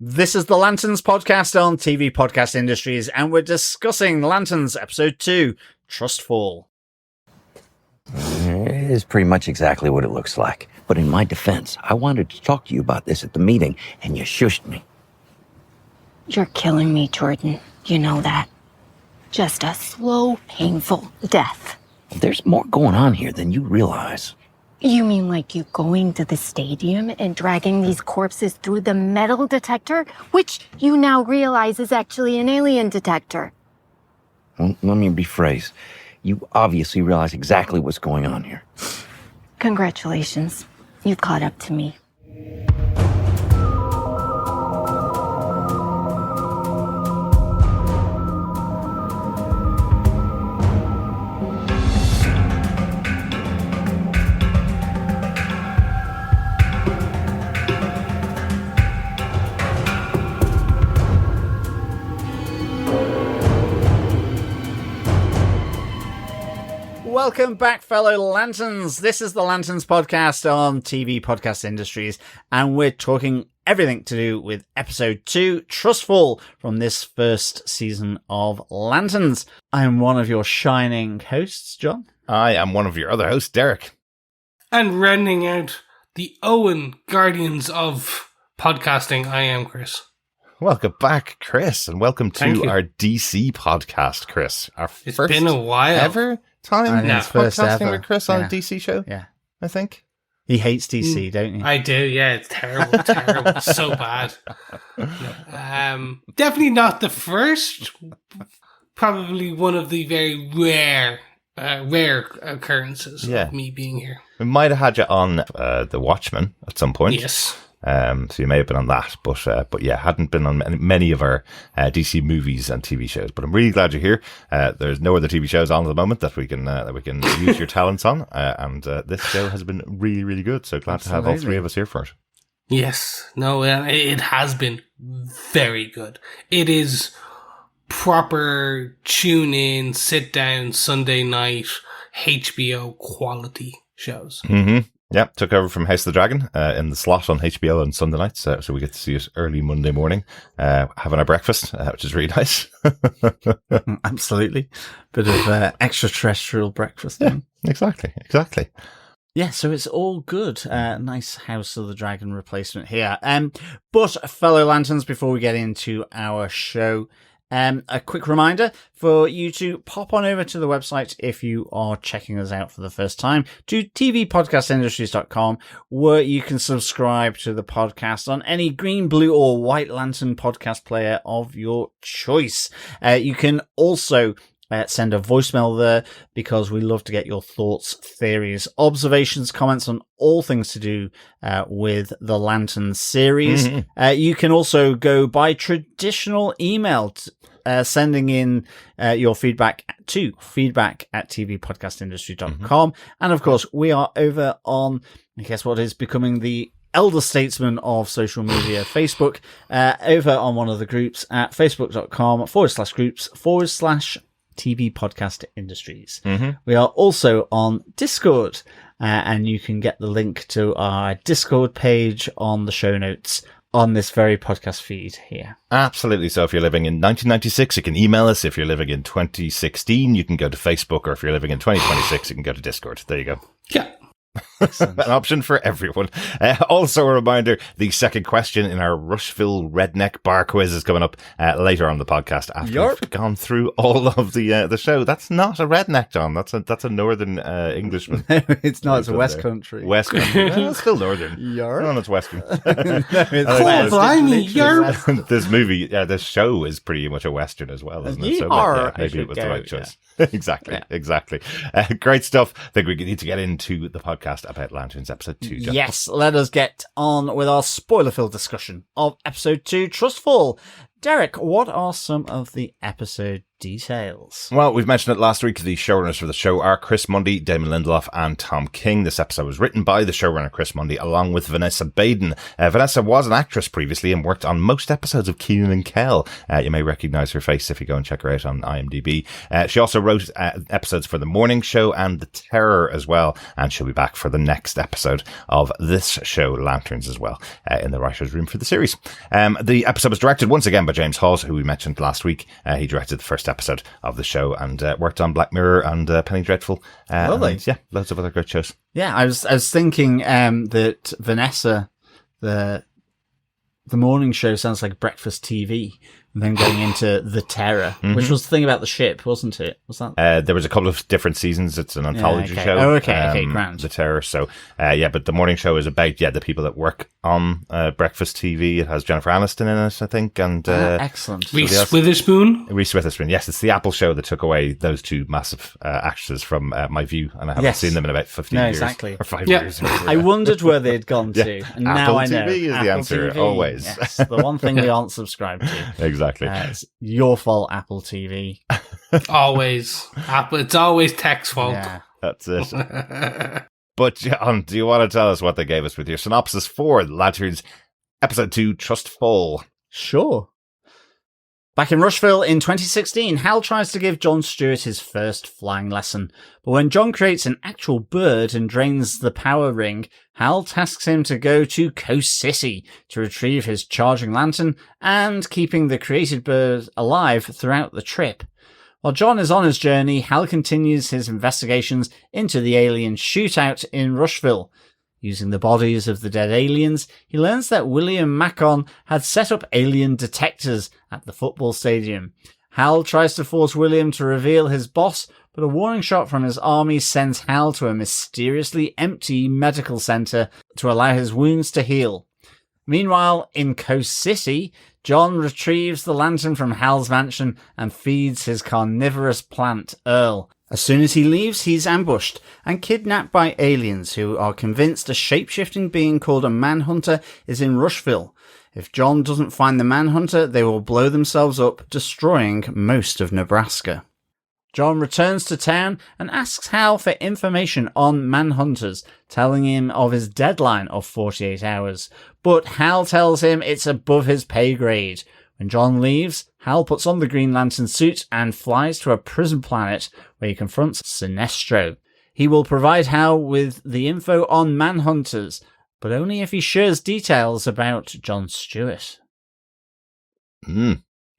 This is the Lanterns podcast on TV Podcast Industries, and we're discussing Lanterns Episode 2, Trustful. It is pretty much exactly what it looks like. But in my defense, I wanted to talk to you about this at the meeting, and you shushed me. You're killing me, Jordan. You know that. Just a slow, painful death. There's more going on here than you realize. You mean like you going to the stadium and dragging these corpses through the metal detector, which you now realize is actually an alien detector? Well, let me rephrase. You obviously realize exactly what's going on here. Congratulations. You've caught up to me. Welcome back, fellow Lanterns. This is the Lanterns podcast on TV Podcast Industries, and we're talking everything to do with Episode 2, Trustful, from this first season of Lanterns. I am one of your shining hosts, John. I am one of your other hosts, Derek. And rounding out the Owen Guardians of Podcasting, I am Chris. Welcome back, Chris, and welcome to our DC podcast, Chris. It's been a while. Ever time first podcasting ever. with Chris on a DC show? Yeah. I think. He hates DC, don't you? I do, yeah. It's terrible, terrible. So bad. Definitely not the first. Probably one of the very rare occurrences of me being here. We might have had you on The Watchmen at some point. Yes. So you may have been on that, but yeah, hadn't been on many of our DC movies and TV shows. But I'm really glad you're here. There's no other TV shows on at the moment that we can use your talents on, and this show has been really, really good. So glad to have all three of us here for it. Yes, no, it has been very good. It is proper tune in, sit down Sunday night HBO quality shows. Mm-hmm. Yeah, took over from House of the Dragon in the slot on HBO on Sunday nights, so we get to see it early Monday morning, having our breakfast, which is really nice. Absolutely. Bit of extraterrestrial breakfast. Yeah, exactly. Yeah, so it's all good. Nice House of the Dragon replacement here. But fellow Lanterns, before we get into our show, a quick reminder for you to pop on over to the website if you are checking us out for the first time, to tvpodcastindustries.com, where you can subscribe to the podcast on any green, blue, or white lantern podcast player of your choice. You can also send a voicemail there, because we love to get your thoughts, theories, observations, comments on all things to do with the Lantern series. Mm-hmm. You can also go by traditional email, sending in your feedback to feedback@tvpodcastindustry.com. Mm-hmm. And of course, we are over on, I guess, what is becoming the elder statesman of social media, Facebook, over on one of the groups at facebook.com/groups/TV Podcast Industries. Mm-hmm. We are also on Discord, and you can get the link to our Discord page on the show notes on this very podcast feed here. Absolutely. So if you're living in 1996, you can email us. If you're living in 2016, you can go to Facebook, or if you're living in 2026, you can go to Discord. There you go. Yeah. An option for everyone. Also a reminder, the second question in our Rushville Redneck Bar Quiz is coming up later on the podcast after we've gone through all of the show. That's not a redneck, John. That's a northern Englishman. No, it's not. It's West Country. West Country. Well, it's still northern. Yarp. No, it's Western. Blimey, Yarp. This movie, this show is pretty much a Western as well, isn't it? So maybe it was the right choice. Yeah. Exactly. Great stuff. I think we need to get into the podcast about Lanterns Episode 2, John. Yes, let us get on with our spoiler-filled discussion of Episode 2, Trustful. Derek, what are some of the episode details. Well, we've mentioned it last week. The showrunners for the show are Chris Mundy, Damon Lindelof, and Tom King. This episode was written by the showrunner Chris Mundy, along with Vanessa Baden. Vanessa was an actress previously and worked on most episodes of Kenan and Kel. You may recognise her face if you go and check her out on IMDb. She also wrote episodes for The Morning Show and The Terror as well, and she'll be back for the next episode of this show, Lanterns, as well, in the writer's room for the series. The episode was directed once again by James Hawes, who we mentioned last week. He directed the first episode of the show and worked on Black Mirror and Penny Dreadful. Lovely. And, yeah, loads of other great shows. Yeah, I was thinking that Vanessa, the morning show sounds like breakfast TV, and then going into The Terror, which was the thing about the ship, wasn't it? Was that? There was a couple of different seasons. It's an anthology show. Oh, okay, grand. The Terror. So, but the morning show is about, the people that work on breakfast TV. It has Jennifer Aniston in it, I think. And excellent. Reese Witherspoon? Reese Witherspoon. Yes, it's the Apple show that took away those two massive actresses from my view, and I haven't seen them in about 15 years. Exactly. Or 5 years. I wondered where they'd gone to, and now I know. Apple TV is the answer, TV. always. Yes, the one thing we aren't subscribed to. Exactly. It's your fault, Apple TV. Always. Apple. It's always tech's fault. Yeah. That's it. But, John, do you want to tell us what they gave us with your synopsis for Lanterns Episode 2, Trust Fall? Sure. Back in Rushville in 2016, Hal tries to give John Stewart his first flying lesson. But when John creates an actual bird and drains the power ring, Hal tasks him to go to Coast City to retrieve his charging lantern and keeping the created bird alive throughout the trip. While John is on his journey, Hal continues his investigations into the alien shootout in Rushville. Using the bodies of the dead aliens, he learns that William Macon had set up alien detectors at the football stadium. Hal tries to force William to reveal his boss, but a warning shot from his army sends Hal to a mysteriously empty medical center to allow his wounds to heal. Meanwhile, in Coast City, John retrieves the lantern from Hal's mansion and feeds his carnivorous plant, Earl. As soon as he leaves, he's ambushed and kidnapped by aliens who are convinced a shape-shifting being called a Manhunter is in Rushville. If John doesn't find the Manhunter, they will blow themselves up, destroying most of Nebraska. John returns to town and asks Hal for information on Manhunters, telling him of his deadline of 48 hours. But Hal tells him it's above his pay grade. When John leaves, Hal puts on the Green Lantern suit and flies to a prison planet where he confronts Sinestro. He will provide Hal with the info on Manhunters, but only if he shares details about John Stewart.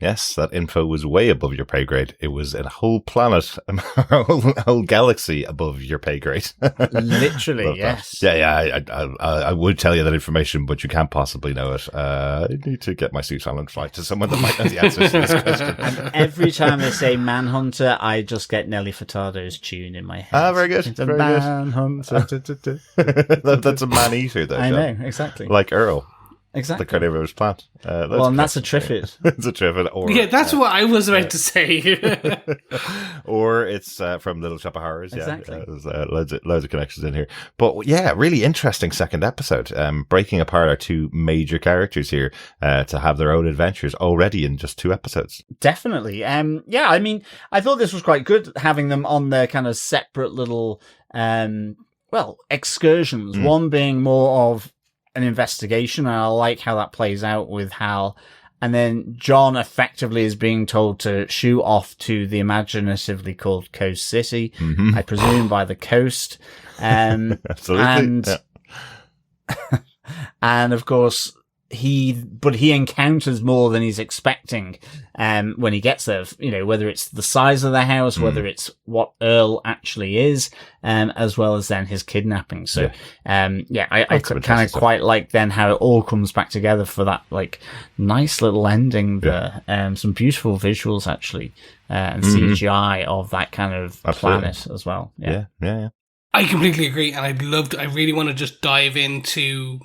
Yes, that info was way above your pay grade. It was a whole planet, a whole galaxy above your pay grade. Literally, yes. Yeah, I would tell you that information, but you can't possibly know it. I need to get my suit on and fly to someone that might know the answers to this question. And every time they say Manhunter, I just get Nelly Furtado's tune in my head. Ah, very good. It's a very Manhunter. Good. That's a man-eater, though. I John. know, exactly. Like Earl. Exactly. The carnivorous plant. That's a Triffid. It's a Triffid. Or, that's what I was about to say. Or it's from Little Shop of Horrors. Exactly. Yeah, there's loads of connections in here. But yeah, really interesting second episode. Breaking apart our two major characters here to have their own adventures already in just 2 episodes. Definitely. I mean, I thought this was quite good having them on their kind of separate little, excursions. One being more of an investigation, and I like how that plays out with Hal. And then John effectively is being told to shoo off to the imaginatively called Coast City, I presume by the coast. Absolutely. And of course, he encounters more than he's expecting when he gets there, whether it's the size of the house, whether it's what Earl actually is, as well as then his kidnapping. So, I kind of quite like then how it all comes back together for that like nice little ending there. Some beautiful visuals actually, and CGI of that kind of planet as well. Yeah. I completely agree, and I really want to just dive into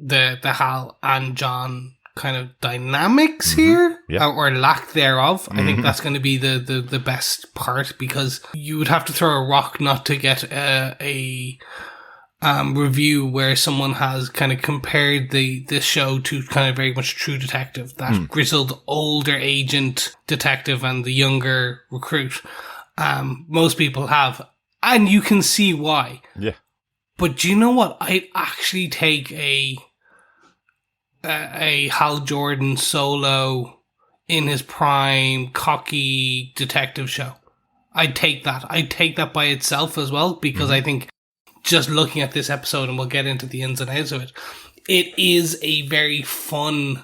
the Hal and John kind of dynamics here, or lack thereof. I think that's going to be the best part, because you would have to throw a rock not to get a review where someone has kind of compared the show to kind of very much True Detective, that grizzled older agent detective and the younger recruit. Most people have, and you can see why. Yeah. But do you know what? I'd actually take a Hal Jordan solo in his prime, cocky detective show. I'd take that. I'd take that by itself as well, because I think just looking at this episode, and we'll get into the ins and outs of it, it is a very fun,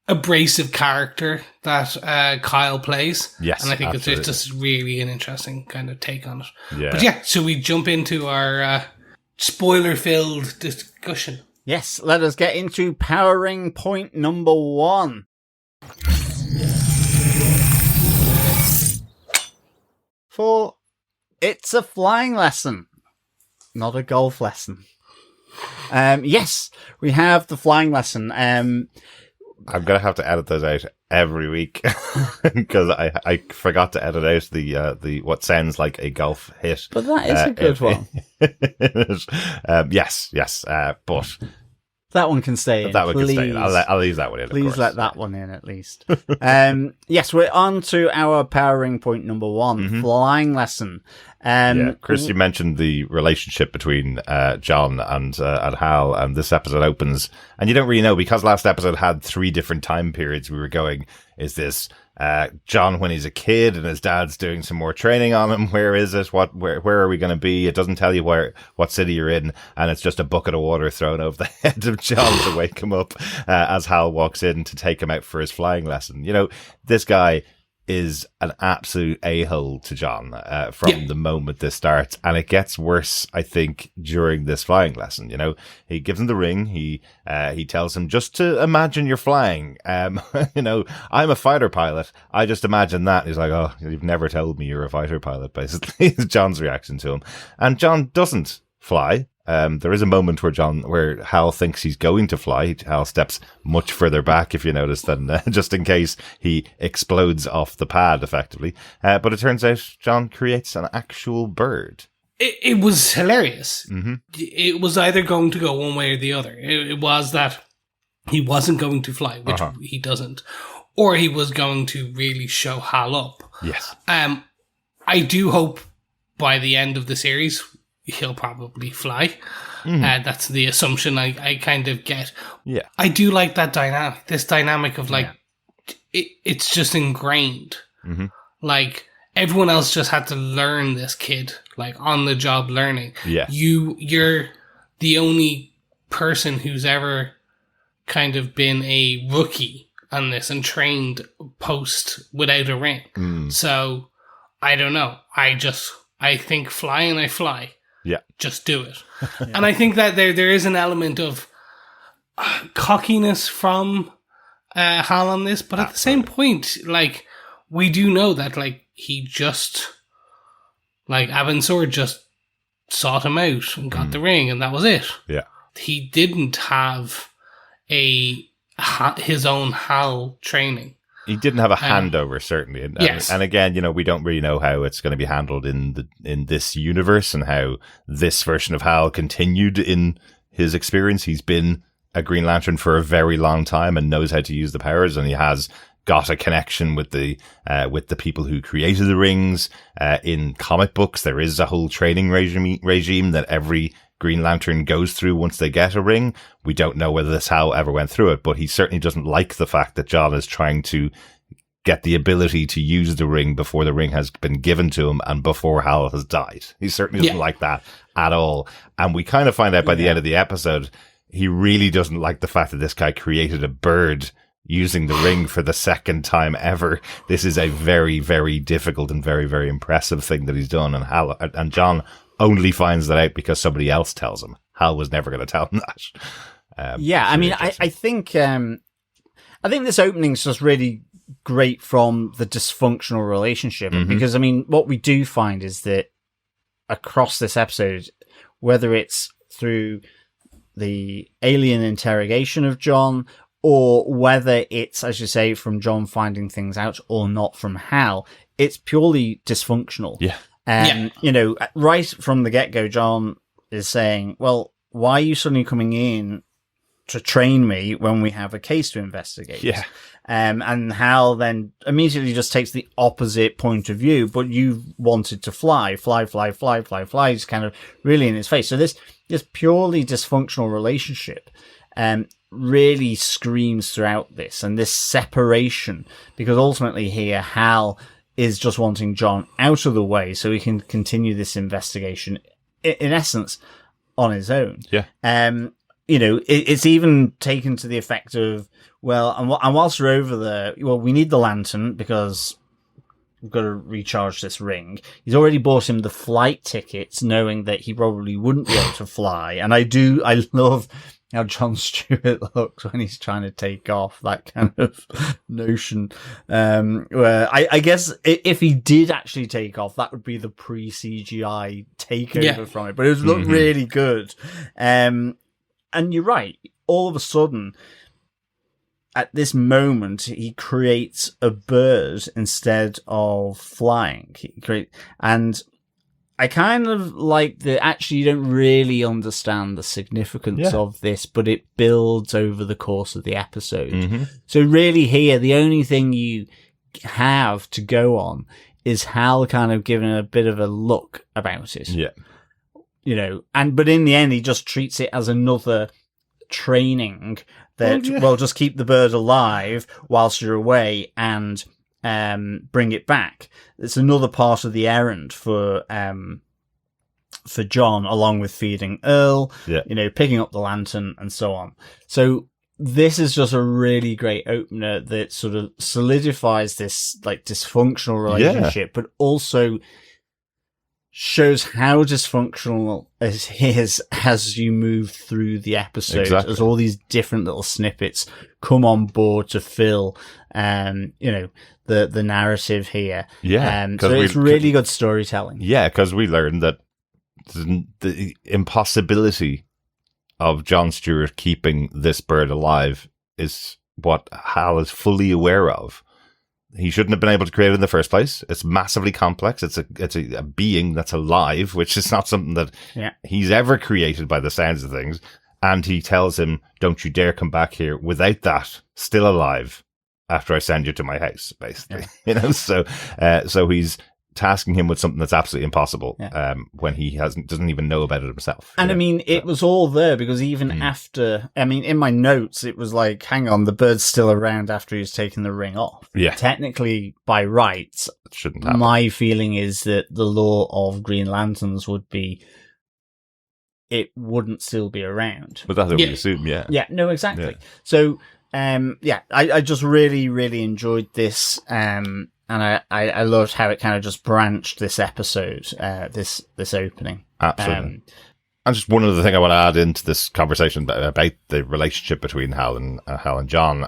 abrasive character that Kyle plays. Yes, and I think absolutely. it's just really an interesting kind of take on it. Yeah. But yeah, so we jump into our spoiler-filled discussion. Yes, let us get into powering point number 1. For it's a flying lesson, not a golf lesson. Yes, we have the flying lesson. I'm gonna have to edit those out every week because I forgot to edit out the what sounds like a golf hit. But that is a good one. Yes, but that one can stay in. that one can stay in. please. I'll leave that one in. of Please course. let that one in at least. Yes, we're on to our powering point number 1, flying lesson. Yeah, Chris, you mentioned the relationship between John and Hal, and this episode opens, and you don't really know, because last episode had 3 different time periods. We were going, is this John when he's a kid and his dad's doing some more training on him? Where is it? Where are we going to be? It doesn't tell you what city you're in, and it's just a bucket of water thrown over the head of John to wake him up as Hal walks in to take him out for his flying lesson. You know, this guy is an absolute a-hole to John from the moment this starts, and it gets worse, I think, during this flying lesson. You know, he gives him the ring. He tells him just to imagine you're flying. You know, I'm a fighter pilot. I just imagine that. He's like, oh, you've never told me you're a fighter pilot, basically, is John's reaction to him. And John doesn't fly. There is a moment where Hal thinks he's going to fly. Hal steps much further back, if you notice, than just in case he explodes off the pad, effectively. But it turns out John creates an actual bird. It was hilarious. Mm-hmm. It was either going to go one way or the other. It was that he wasn't going to fly, which he doesn't, or he was going to really show Hal up. Yes. I do hope by the end of the series he'll probably fly. That's the assumption I kind of get. Yeah. I do like that dynamic. This dynamic of like, it's just ingrained. Mm-hmm. Like, everyone else just had to learn this kid, like on the job learning. Yeah. You're the only person who's ever kind of been a rookie on this and trained post without a ring. So I don't know. I think fly and I fly. Yeah. Just do it. And I think that there is an element of cockiness from Hal on this, but at the same point, like, we do know that, like, he just, like, Abensor just sought him out and got the ring, and that was it. Yeah. He didn't have his own Hal training. He didn't have a handover, certainly. And again, you know, we don't really know how it's going to be handled in this universe and how this version of Hal continued in his experience. He's been a Green Lantern for a very long time and knows how to use the powers, and he has got a connection with the people who created the rings. In comic books, there is a whole training regime that every Green Lantern goes through once they get a ring. We don't know whether this Hal ever went through it, but he certainly doesn't like the fact that John is trying to get the ability to use the ring before the ring has been given to him and before Hal has died. He certainly doesn't like that at all. And we kind of find out by the end of the episode, he really doesn't like the fact that this guy created a bird using the ring for the second time ever. This is a very, very difficult and very, very impressive thing that he's done. And Hal and John only finds that out because somebody else tells him. Hal was never going to tell him that. I mean, I think this opening is just really great from the dysfunctional relationship, because I mean, what we do find is that across this episode, whether it's through the alien interrogation of John, or whether it's, as you say, from John finding things out or not from Hal, it's purely dysfunctional. Yeah. You know, right from the get-go, John is saying, well, why are you suddenly coming in to train me when we have a case to investigate? Yeah. And Hal then immediately just takes the opposite point of view, but you wanted to fly, just kind of really in his face. So this purely dysfunctional relationship really screams throughout this, and this separation, because ultimately here Hal is just wanting John out of the way so he can continue this investigation in essence on his own. Yeah. It's even taken to the effect of, well, and whilst we're over there, well, we need the lantern because we've got to recharge this ring. He's already bought him the flight tickets, knowing that he probably wouldn't be able to fly. And I love how John Stewart looks when he's trying to take off, that kind of notion. Where I guess if he did actually take off, that would be the pre-CGI takeover from it. But it would look really good. And you're right. All of a sudden, at this moment, he creates a bird instead of flying. And I kind of like that. Actually, you don't really understand the significance of this, but it builds over the course of the episode. So really here, the only thing you have to go on is Hal kind of giving a bit of a look about it. Yeah. But in the end, he just treats it as another training that, just keep the bird alive whilst you're away and bring it back. It's another part of the errand for John, along with feeding Earl, picking up the lantern and so on. So this is just a really great opener that sort of solidifies this like dysfunctional relationship, but also shows how dysfunctional it is as you move through the episode, as all these different little snippets come on board to fill, the narrative here. So it's really good storytelling. Yeah, because we learned that the impossibility of John Stewart keeping this bird alive is what Hal is fully aware of. He shouldn't have been able to create it in the first place. It's massively complex. It's a being that's alive, which is not something that he's ever created by the sounds of things. And he tells him, don't you dare come back here without that still alive after I send you to my house, basically. So he's tasking him with something that's absolutely impossible when he doesn't even know about it himself. And I mean, it was all there because even after, in my notes, it was like, hang on, the bird's still around after he's taken the ring off. Yeah. Technically, by rights, it shouldn't happen. My feeling is that the law of Green Lanterns would be, it wouldn't still be around. But that's what we assume, yeah. Yeah, no, exactly. Yeah. So, I just really, really enjoyed this. And I loved how it kind of just branched this episode, this opening. Absolutely. And just one other thing I want to add into this conversation about the relationship between Hal and John.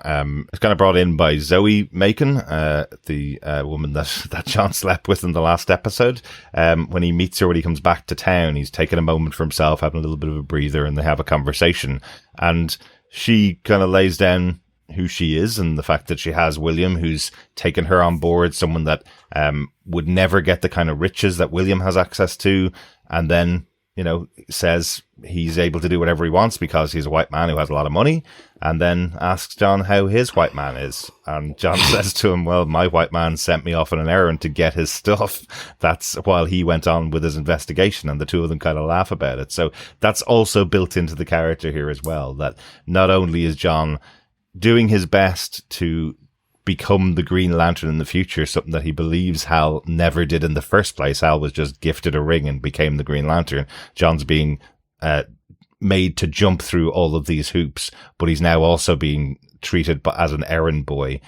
It's kind of brought in by Zoe Macon, the woman that John slept with in the last episode. When he meets her, when he comes back to town, he's taking a moment for himself, having a little bit of a breather, and they have a conversation. And she kind of lays down who she is and the fact that she has William, who's taken her on board, someone that would never get the kind of riches that William has access to, and then says he's able to do whatever he wants because he's a white man who has a lot of money, and then asks John how his white man is. And John says to him, well, my white man sent me off on an errand to get his stuff. That's while he went on with his investigation, and the two of them kind of laugh about it. So that's also built into the character here as well, that not only is John doing his best to become the Green Lantern in the future, something that he believes Hal never did in the first place. Hal was just gifted a ring and became the Green Lantern. John's being made to jump through all of these hoops, but he's now also being treated as an errand boy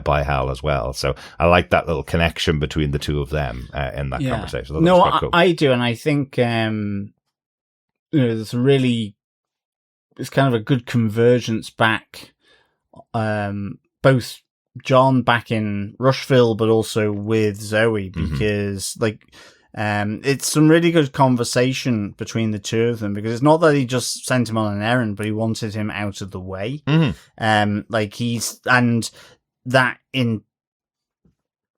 by Hal as well. So I like that little connection between the two of them in that conversation. No, cool. I do, and I think there's it's kind of a good convergence back, both John back in Rushville, but also with Zoe, because it's some really good conversation between the two of them, because it's not that he just sent him on an errand, but he wanted him out of the way. And that in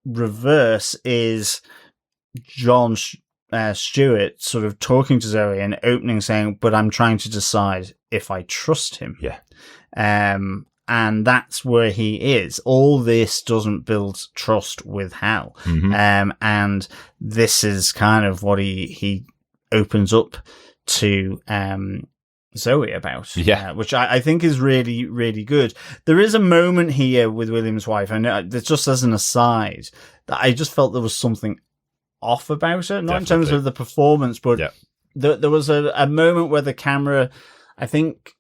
reverse is John Stewart sort of talking to Zoe and opening saying, but I'm trying to decide if I trust him. Yeah. And that's where he is. All this doesn't build trust with Hal. And this is kind of what he opens up to Zoe about. Yeah. Which I think is really, really good. There is a moment here with William's wife, and just as an aside, that I just felt there was something off about her. Not in terms of the performance, but there was a moment where the camera, I think,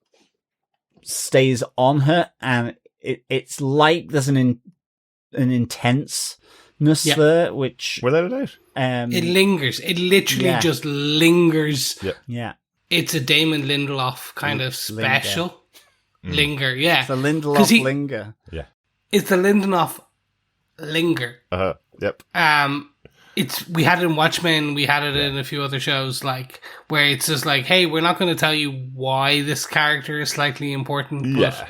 stays on her, and it's like there's an intenseness there, which without a doubt, it lingers. It literally just lingers. Yeah, it's a Damon Lindelof kind of special linger. Yeah, it's a Lindelof linger. Yeah, it's the Lindelof linger. Yep. We had it in Watchmen, we had it in a few other shows, like, where it's just like, hey, we're not going to tell you why this character is slightly important. But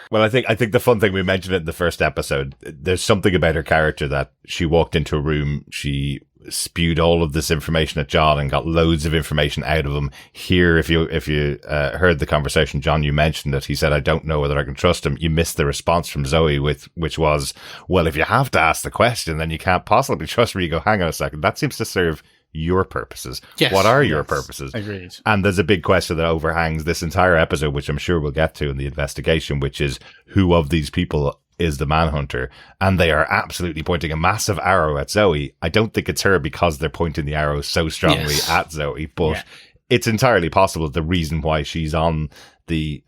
Well, I think the fun thing, we mentioned it in the first episode, there's something about her character that she walked into a room, she spewed all of this information at John and got loads of information out of him. Here, if you heard the conversation, John, you mentioned that he said, I don't know whether I can trust him. You missed the response from Zoe, which was, well, if you have to ask the question, then you can't possibly trust me. You go, hang on a second, that seems to serve your purposes. Yes. What are your purposes? Agreed. And there's a big question that overhangs this entire episode, which I'm sure we'll get to in the investigation, which is, who of these people is the manhunter? And they are absolutely pointing a massive arrow at Zoe. I don't think it's her, because they're pointing the arrow so strongly at Zoe, but it's entirely possible the reason why she's on the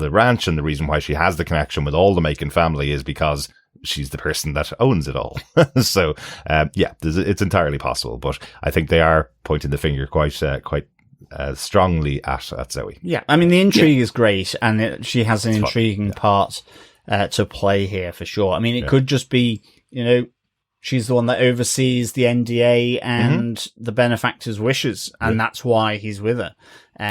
ranch and the reason why she has the connection with all the Macon family is because she's the person that owns it all. So, it's entirely possible, but I think they are pointing the finger quite strongly at Zoe. Yeah, I mean, the intrigue is great, and she has an intriguing part to play here for sure. I mean, it could just be, she's the one that oversees the NDA and the benefactor's wishes, and that's why he's with her.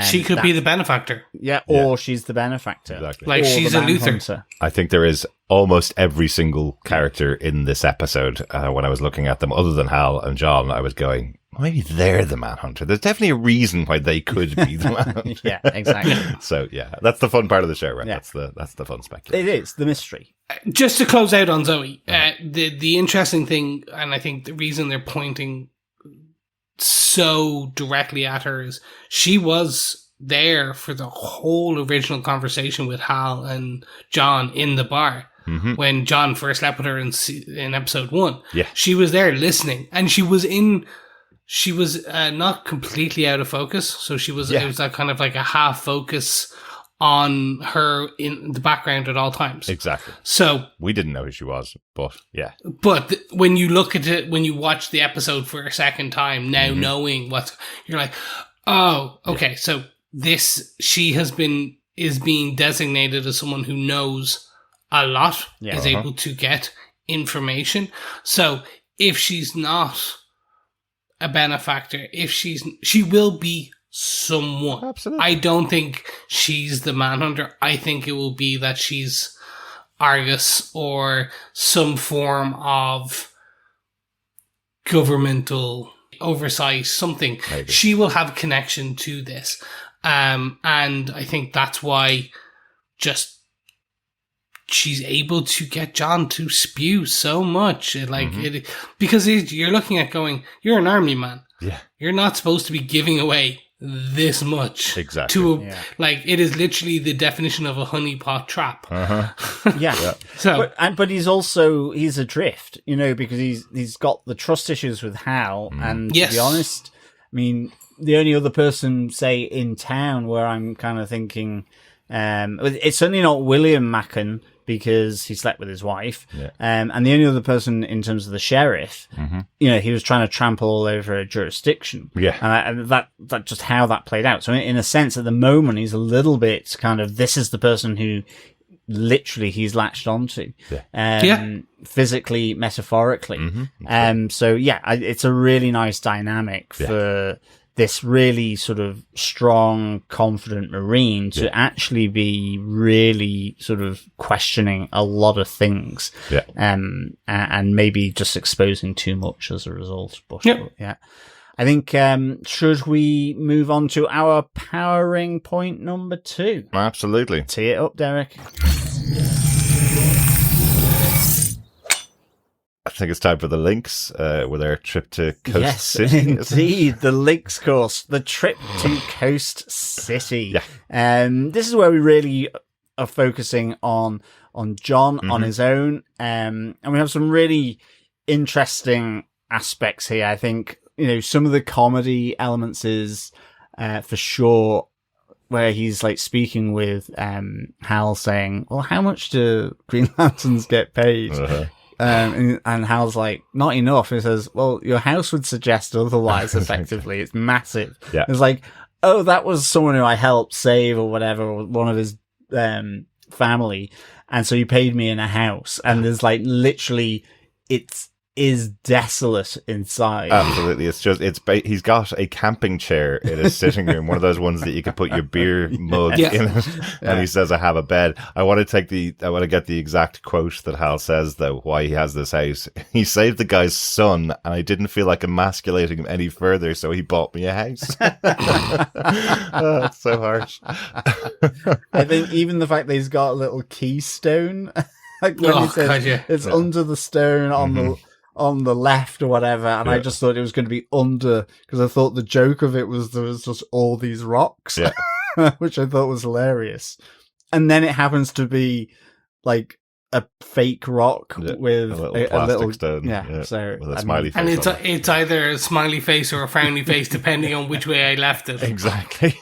She could be the benefactor. Yeah, or she's the benefactor. Exactly. Like, she's a Luther. Manhunter. I think there is almost every single character in this episode, when I was looking at them, other than Hal and John, I was going, well, maybe they're the manhunter. There's definitely a reason why they could be the manhunter. Yeah, exactly. So, that's the fun part of the show, right? Yeah. That's the fun speculation. It is, the mystery. Just to close out on Zoe, the interesting thing, and I think the reason they're pointing so directly at her, is she was there for the whole original conversation with Hal and John in the bar. When John first slept with her in episode 1. Yeah. She was there listening, and she was not completely out of focus. So it was that kind of like a half focus on her in the background at all times. Exactly. So we didn't know who she was, but yeah. But when you look at it, when you watch the episode for a second time, now knowing you're like, oh, okay. So she is being designated as someone who knows a lot, is able to get information. So if she's not a benefactor, she will be someone. Absolutely. I don't think she's the manhunter. I think it will be that she's Argus or some form of governmental oversight, something. Maybe. She will have connection to this. And I think that's why she's able to get John to spew so much. Because you're looking at going, you're an army man. Yeah. You're not supposed to be giving away this much. Exactly. It is literally the definition of a honeypot trap. Yeah. So, but he's adrift, because he's got the trust issues with Hal, and to be honest, I mean, the only other person, say, in town where I'm kind of thinking, it's certainly not William Macon, because he slept with his wife. Yeah. And the only other person in terms of the sheriff, he was trying to trample all over a jurisdiction. Yeah. And that just how that played out. So in a sense, at the moment, he's a little bit kind of, this is the person who literally he's latched onto. Physically, metaphorically. It's a really nice dynamic for this really sort of strong, confident Marine to actually be really sort of questioning a lot of things, and maybe just exposing too much as a result. But I think, should we move on to our powering point number 2? Absolutely. Tee it up, Derek. I think it's time for the links with our trip to Coast Yes, City. indeed. The links course. The trip to Coast City. Yeah. This is where we really are focusing on John on his own. And we have some really interesting aspects here. I think, some of the comedy elements is for sure where he's like speaking with Hal saying, well, how much do Green Lanterns get paid? And Hal's like, not enough. He says, well, your house would suggest otherwise, effectively. It's massive. Yeah. It's like, oh, that was someone who I helped save or whatever, or one of his family. And so he paid me in a house. And there's like, literally, it is desolate inside. Absolutely. He's got a camping chair in his sitting room, one of those ones that you can put your beer mug in it. And he says, I have a bed. I want to get the exact quote that Hal says, though, why he has this house. He saved the guy's son, and I didn't feel like emasculating him any further, so he bought me a house. Oh, it's so harsh. I think even the fact that he's got a little keystone, like when he says it's under the stone on the left or whatever, and I just thought it was going to be under, because I thought the joke of it was there was just all these rocks, which I thought was hilarious. And then it happens to be like a fake rock with a little plastic stone. So with a smiley face. And it's either a smiley face or a frowny face, depending on which way I left it. Exactly.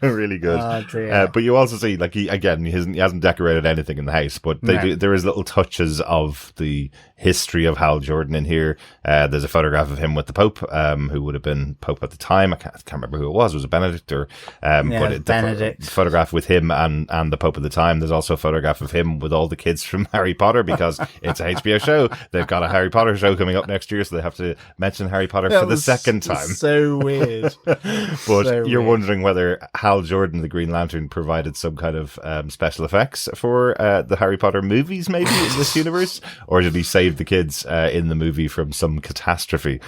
Really good. Oh, dear. But you also see, like, he hasn't decorated anything in the house, but there is little touches of the history of Hal Jordan in here. There's a photograph of him with the Pope, who would have been Pope at the time. I can't remember who it was. Was it Benedict or? Benedict. The photograph with him and the Pope at the time. There's also a photograph of him with all the kids from Harry Potter, because it's a HBO show. They've got a Harry Potter show coming up next year, so they have to mention Harry Potter for the second time. So weird. But you're wondering whether Hal Jordan, the Green Lantern, provided some kind of special effects for the Harry Potter movies, maybe, in this universe, or did he save the kids in the movie from some catastrophe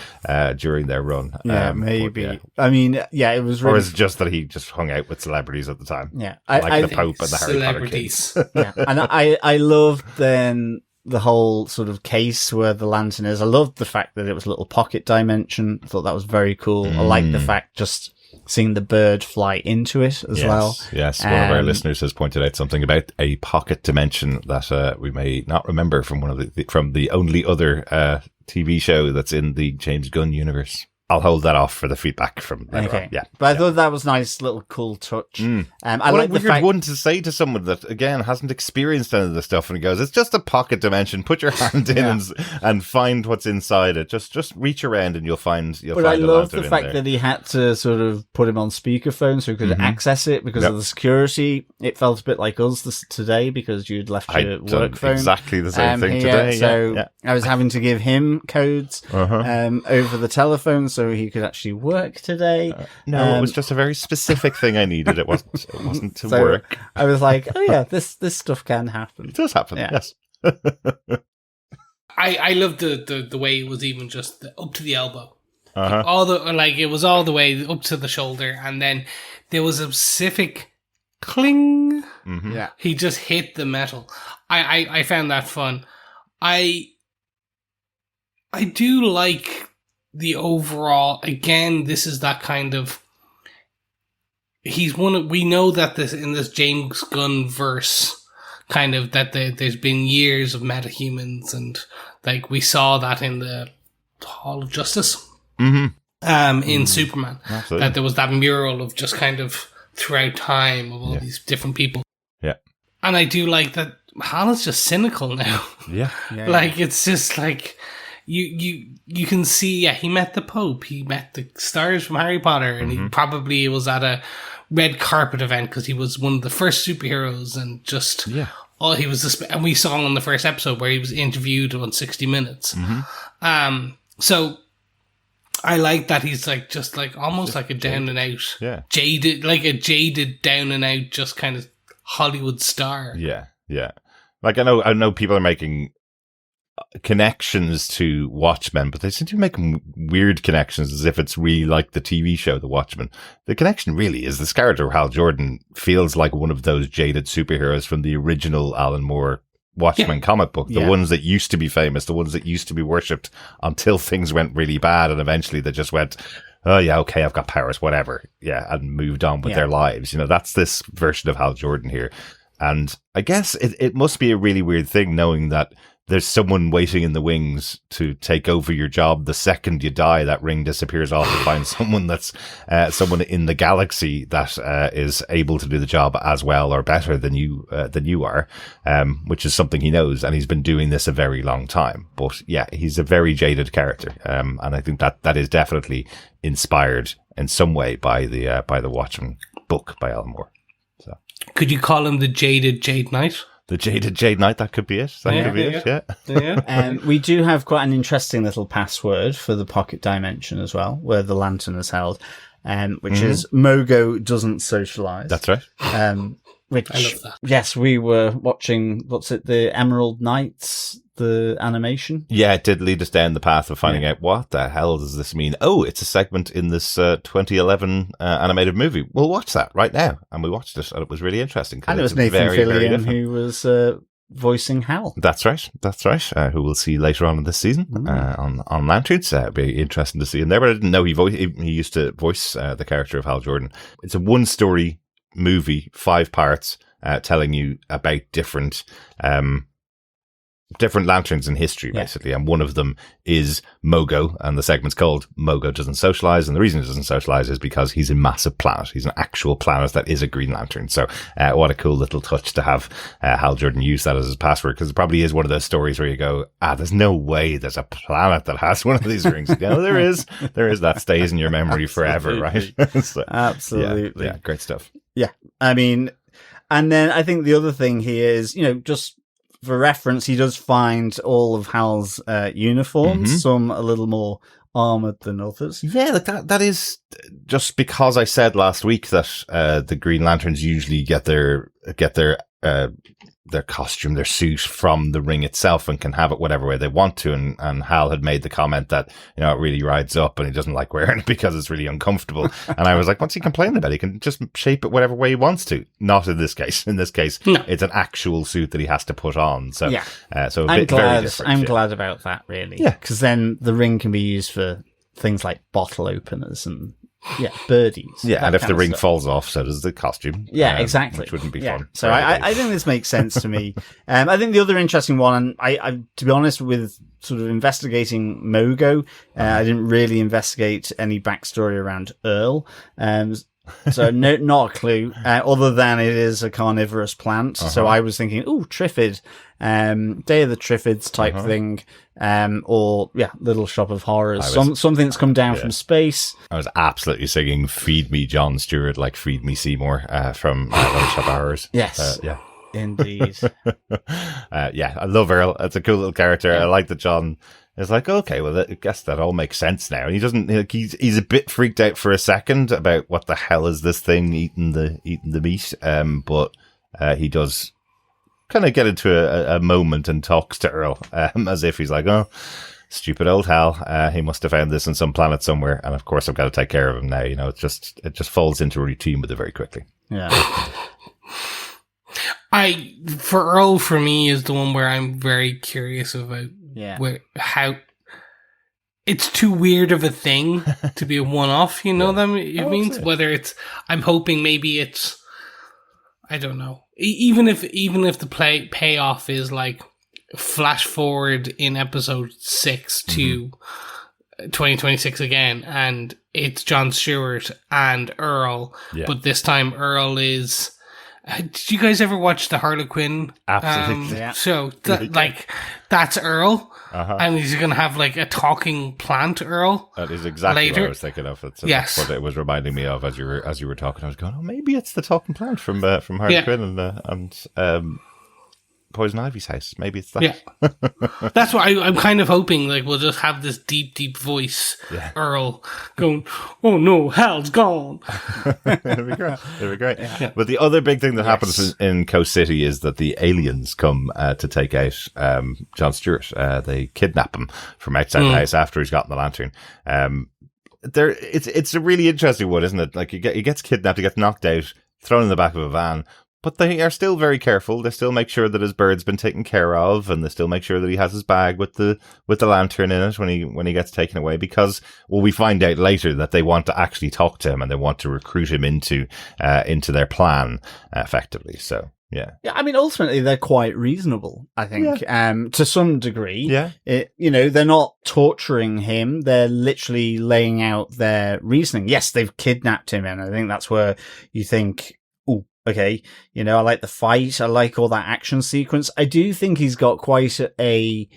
during their run? Maybe. I mean, it was really... Or is it just that he just hung out with celebrities at the time? Yeah. Like the Pope and the Harry Potter kids. And I loved then the whole sort of case where the lantern is. I loved the fact that it was a little pocket dimension. I thought that was very cool. I like the fact just seeing the bird fly into it as well. Yes, one of our listeners has pointed out something about a pocket dimension that we may not remember from from the only other TV show that's in the James Gunn universe. I'll hold that off for the feedback from everyone. Okay. But I thought that was a nice little cool touch. I like the fact one to say to someone that, again, hasn't experienced any of the stuff, and he goes, it's just a pocket dimension. Put your hand in and find what's inside it. Just reach around and you'll find But I love the fact that he had to sort of put him on speakerphone so he could access it because of the security. It felt a bit like us today because you'd left your work phone. Exactly the same thing today. So I was having to give him codes over the telephone so he could actually work today. No, it was just a very specific thing I needed. It wasn't to work. I was like, oh yeah, this stuff can happen. It does happen, yes. I loved the way it was even just up to the elbow. It was all the way up to the shoulder, and then there was a specific cling. Yeah. He just hit the metal. I found that fun. I do like the overall, again, this is that kind of, we know that in this James Gunn verse, kind of, that there's been years of metahumans, and like we saw that in the Hall of Justice, in Superman, Absolutely. that there was that mural of just kind of throughout time of all these different people. Yeah. And I do like that Hal is just cynical now. Yeah. Like, it's just like, you can see, he met the Pope, he met the stars from Harry Potter, and he probably was at a red carpet event because he was one of the first superheroes, and just he was and we saw him on the first episode where he was interviewed on 60 Minutes. So I like that he's like just like almost like a down and out, jaded down and out, just kind of Hollywood star. Yeah. Like I know people are making connections to Watchmen, but they seem to be making weird connections as if it's really like the TV show, The Watchmen. The connection really is this character, Hal Jordan, feels like one of those jaded superheroes from the original Alan Moore Watchmen comic book, the ones that used to be famous, the ones that used to be worshipped until things went really bad, and eventually they just went, oh yeah, okay, I've got powers, whatever. Yeah, and moved on with their lives. You know, that's this version of Hal Jordan here. And I guess it must be a really weird thing knowing that there's someone waiting in the wings to take over your job. The second you die, that ring disappears off to find someone that's someone in the galaxy that is able to do the job as well or better than you are, which is something he knows, and he's been doing this a very long time. But yeah, he's a very jaded character, and I think that is definitely inspired in some way by the Watchmen book by Alan Moore. So could you call him the jaded Jade Knight? The jaded Jade Knight, that could be it. We do have quite an interesting little password for the pocket dimension as well, where the lantern is held, which is Mogo doesn't socialize. That's right. Which, I love that. Yes, we were watching, the Emerald Knights, the animation? Yeah, it did lead us down the path of finding out what the hell does this mean. Oh, it's a segment in this 2011 animated movie. We'll watch that right now. And we watched it, and it was really interesting. And it was Nathan Fillion who was voicing Hal. That's right. Who we'll see later on in this season on Lanterns. It'd be interesting to see him there, but I didn't know he used to voice the character of Hal Jordan. It's a one-story movie, 5 parts, telling you about different lanterns in history, basically. And one of them is Mogo, and the segment's called Mogo Doesn't Socialize. And the reason he doesn't socialize is because he's a massive planet. He's an actual planet that is a Green Lantern. So what a cool little touch to have Hal Jordan use that as his password, because it probably is one of those stories where you go, there's no way there's a planet that has one of these rings. There is. That stays in your memory forever, right? So, absolutely. Yeah, great stuff. Yeah. I mean, and then I think the other thing here is, just for reference, he does find all of Hal's uniforms, some a little more armored than others. Yeah, that is just because I said last week that the Green Lanterns usually get their costume, their suit from the ring itself and can have it whatever way they want to. And Hal had made the comment that, it really rides up and he doesn't like wearing it because it's really uncomfortable. And I was like, what's he complaining about? He can just shape it whatever way he wants to. Not in this case. In this case, no. It's an actual suit that he has to put on. So, very different. I'm glad about that, really. Yeah. Because then the ring can be used for things like bottle openers and birdies. Yeah, and if the ring falls off, so does the costume. Yeah, exactly. Which wouldn't be fun. So I think this makes sense to me. I think the other interesting one, and I to be honest, with sort of investigating Mogo, I didn't really investigate any backstory around Earl. So not a clue, other than it is a carnivorous plant. So I was thinking, Triffid, Day of the Triffids type thing, or Little Shop of Horrors, something that's come down from space. I was absolutely singing "Feed Me, John Stewart," like "Feed Me, Seymour" from Little Shop of Horrors. Yes, indeed. I love Earl. It's a cool little character. I like that John. It's like, okay, well, I guess that all makes sense now. And he doesn't, he's a bit freaked out for a second about what the hell is this thing eating the meat. But he does kind of get into a moment and talks to Earl, as if he's like, oh, stupid old Hal. He must have found this on some planet somewhere. And of course I've got to take care of him now. It just falls into routine with it very quickly. Yeah. Earl for me is the one where I'm very curious about. Yeah. How it's too weird of a thing to be a one-off, it means whether it's, I'm hoping maybe it's, I don't know. Even if the payoff is like flash forward in episode 6 to 2026 again, and it's John Stewart and Earl, but this time Earl is. Did you guys ever watch the Harlequin show? That's Earl, and he's going to have like a talking plant Earl. That is exactly what I was thinking of. That's what it was reminding me of as you were talking. I was going, maybe it's the talking plant from Harlequin, but Poison Ivy's house. Maybe it's that. Yeah. That's why I'm kind of hoping, like, we'll just have this deep, deep voice, Earl, going, "Oh no, Hal's gone." It'd be great. It'd be great. Yeah. But the other big thing that happens in Coast City is that the aliens come to take out John Stewart. They kidnap him from outside the house after he's gotten the lantern. It's a really interesting one, isn't it? Like, he gets kidnapped, he gets knocked out, thrown in the back of a van. But they are still very careful. They still make sure that his bird's been taken care of, and they still make sure that he has his bag with the lantern in it when he gets taken away. Because, well, we find out later that they want to actually talk to him and they want to recruit him into their plan, effectively. So. Yeah. I mean, ultimately, they're quite reasonable, I think, to some degree. Yeah. They're not torturing him. They're literally laying out their reasoning. Yes, they've kidnapped him, and I think that's where you think, oh, okay, I like the fight. I like all that action sequence. I do think he's got quite a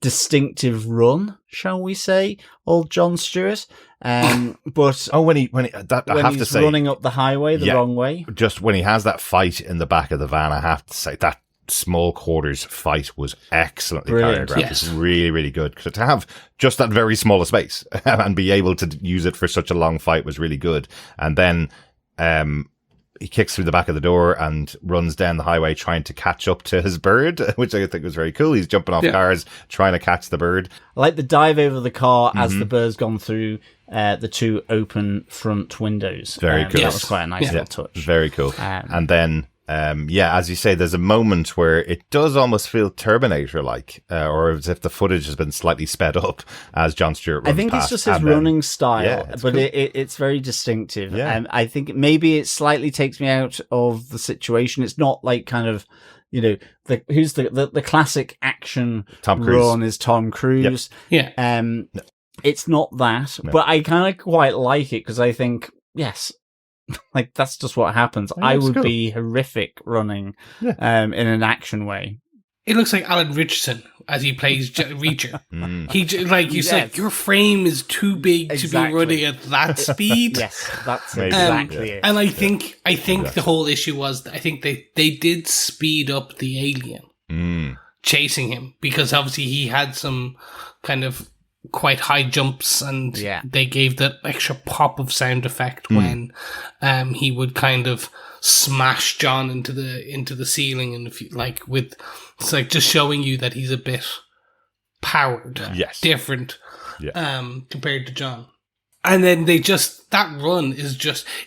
distinctive run, shall we say, old John Stewart. But when he's running up the highway the wrong way, just when he has that fight in the back of the van, I have to say that small quarters fight was excellently choreographed. Yes. It's really, really good. Because to have just that very small a space and be able to use it for such a long fight was really good. And then he kicks through the back of the door and runs down the highway trying to catch up to his bird, which I think was very cool. He's jumping off cars trying to catch the bird. I like the dive over the car as the bird's gone through the two open front windows. Very cool. That was quite a nice little touch. Very cool. And then, as you say, there's a moment where it does almost feel Terminator-like, or as if the footage has been slightly sped up as John Stewart runs I think past. it's just his running style, but cool. it's very distinctive. Yeah. I think maybe it slightly takes me out of the situation. It's not like kind of, who's the classic action Tom Cruise. run is Tom Cruise. Yep. Yeah. It's not that, but I kind of quite like it because I think, yes, like that's just what happens. Yeah, I would cool. be horrific running in an action way. It looks like Alan Richardson as he plays Reacher. He said, your frame is too big to be running at that speed. Yes, that's exactly it. And I think the whole issue was, I think they did speed up the alien chasing him because obviously he had some kind of quite high jumps, and they gave that extra pop of sound effect when he would kind of smash John into the ceiling, and it's like just showing you that he's a bit powered, different, compared to John. And then that run is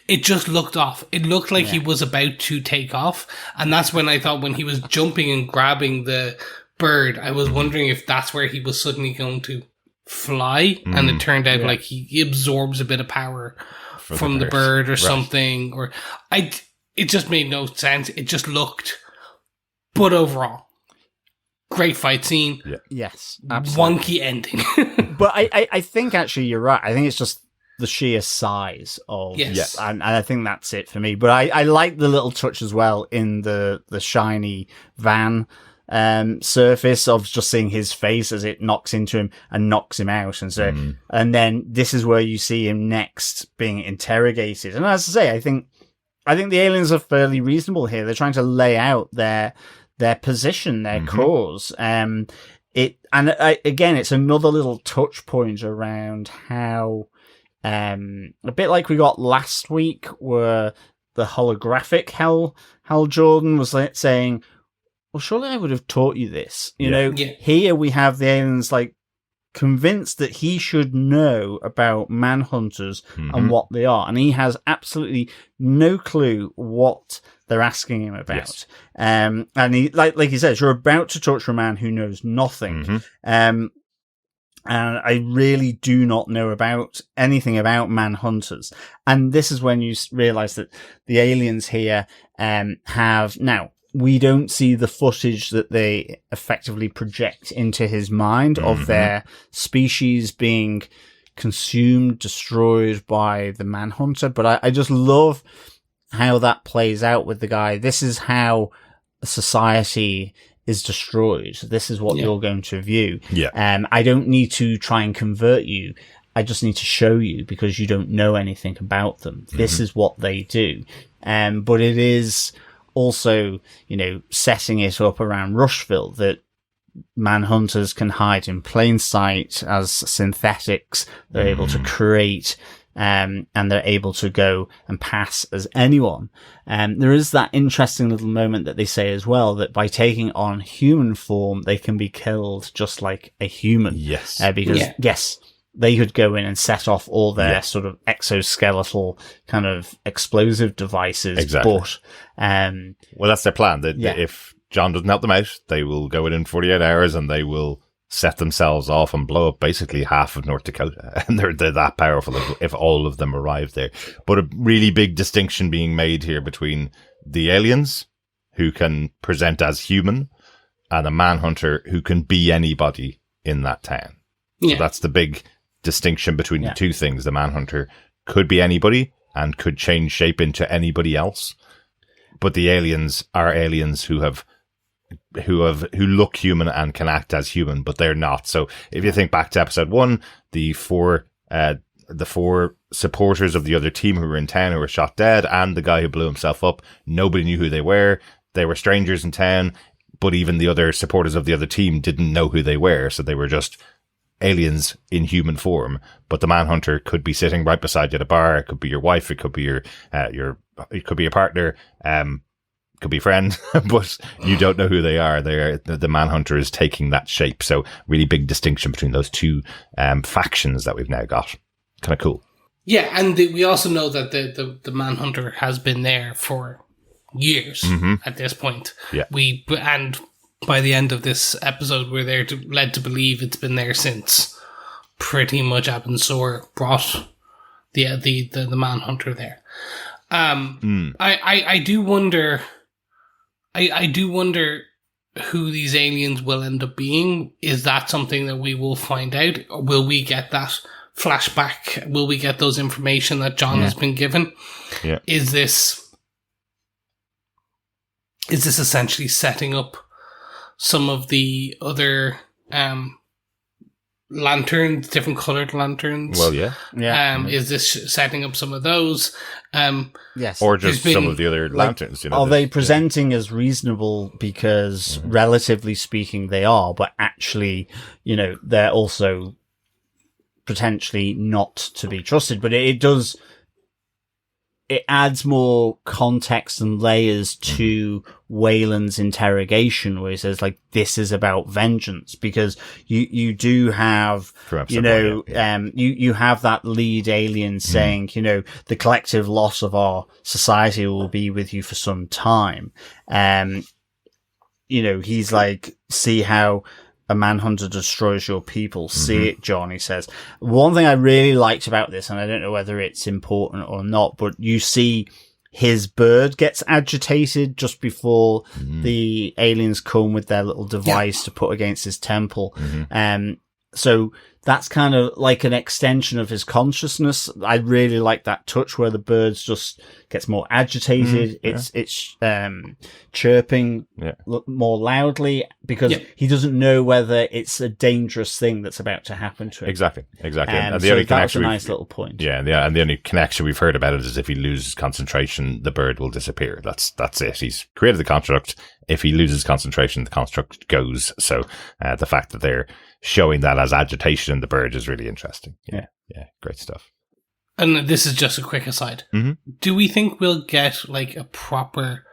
it just looked off. It looked like he was about to take off, and that's when I thought when he was jumping and grabbing the bird, I was wondering if that's where he was suddenly going to fly, and it turned out like he absorbs a bit of power from the bird or something, or it just made no sense. It just looked, but overall, great fight scene. Yes, absolutely. Wonky ending. But I think actually you're right. I think it's just the sheer size of and I think that's it for me. But I like the little touch as well in the shiny van surface of just seeing his face as it knocks into him and knocks him out, and so and then this is where you see him next being interrogated. And as I say, I think the aliens are fairly reasonable here. They're trying to lay out their position, their cause. Again, it's another little touch point around how a bit like we got last week, where the holographic Hal Jordan was saying, well, surely I would have taught you this. Here we have the aliens convinced that he should know about manhunters and what they are. And he has absolutely no clue what they're asking him about. Yes. And he, like he says, you're about to torture a man who knows nothing. And I really do not know about anything about manhunters. And this is when you realize that the aliens here have now. We don't see the footage that they effectively project into his mind of their species being consumed, destroyed by the manhunter. But I just love how that plays out with the guy. This is how a society is destroyed. This is what you're going to view. I don't need to try and convert you. I just need to show you because you don't know anything about them. This is what they do. But it is also, setting it up around Rushville that manhunters can hide in plain sight as synthetics. They're able to create, and they're able to go and pass as anyone. There is that interesting little moment that they say as well, that by taking on human form, they can be killed just like a human. Yes. Because, yes, they could go in and set off all their sort of exoskeletal kind of explosive devices. Exactly. But, well, that's their plan. If John doesn't help them out, they will go in 48 hours and they will set themselves off and blow up basically half of North Dakota. And they're that powerful if all of them arrive there. But a really big distinction being made here between the aliens, who can present as human, and a manhunter who can be anybody in that town. So that's the big distinction between the two things. The manhunter could be anybody and could change shape into anybody else. But the aliens are aliens who look human and can act as human, but they're not. So if you think back to episode 1, the four supporters of the other team who were in town who were shot dead, and the guy who blew himself up, nobody knew who they were. They were strangers in town, but even the other supporters of the other team didn't know who they were. So they were just aliens in human form. But the manhunter could be sitting right beside you at a bar. It could be your wife. It could be it could be your partner. Could be a friend, but you don't know who they are. The manhunter is taking that shape. So really big distinction between those two factions that we've now got. Kind of cool. Yeah, and we also know that the manhunter has been there for years at this point. Yeah. And by the end of this episode, we're led to believe it's been there since pretty much Abensor brought the manhunter there. I do wonder. I do wonder who these aliens will end up being. Is that something that we will find out? Or will we get that flashback? Will we get those information that John has been given? Yeah. Is this essentially setting up some of the other lanterns, different coloured lanterns? Well, yeah. Is this setting up some of those? Yes. Or just some of the other lanterns. Are they presenting as reasonable because, relatively speaking, they are, but actually, they're also potentially not to be trusted? But it adds more context and layers to Wayland's interrogation, where he says, this is about vengeance, because you do have, you have that lead alien saying, the collective loss of our society will be with you for some time. He's like, see how a manhunter destroys your people. See it, John, he says. One thing I really liked about this, and I don't know whether it's important or not, but you see his bird gets agitated just before the aliens come with their little device to put against his temple. So that's kind of like an extension of his consciousness. I really like that touch where the birds just gets more agitated. It's chirping more loudly because he doesn't know whether it's a dangerous thing that's about to happen to him. Exactly. And the so only that's a nice little point. And the only connection we've heard about it is if he loses concentration, the bird will disappear. That's it. He's created the construct. If he loses concentration, the construct goes. So the fact that they're showing that as agitation in the bird is really interesting. Yeah, great stuff. And this is just a quick aside. Do we think we'll get a proper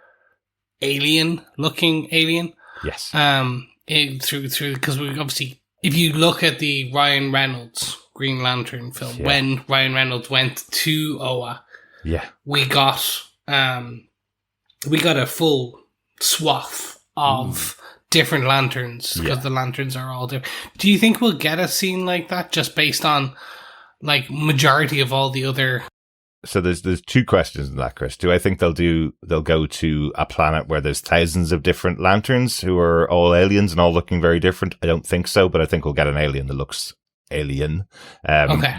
alien-looking alien? Yes. Through because we obviously, if you look at the Ryan Reynolds Green Lantern film, when Ryan Reynolds went to Oa, we got a full swath of different lanterns, because the lanterns are all different. Do you think we'll get a scene like that just based on majority of all the other? So there's two questions in that, Chris. Do I think they'll go to a planet where there's thousands of different lanterns who are all aliens and all looking very different? I don't think so, but I think we'll get an alien that looks alien.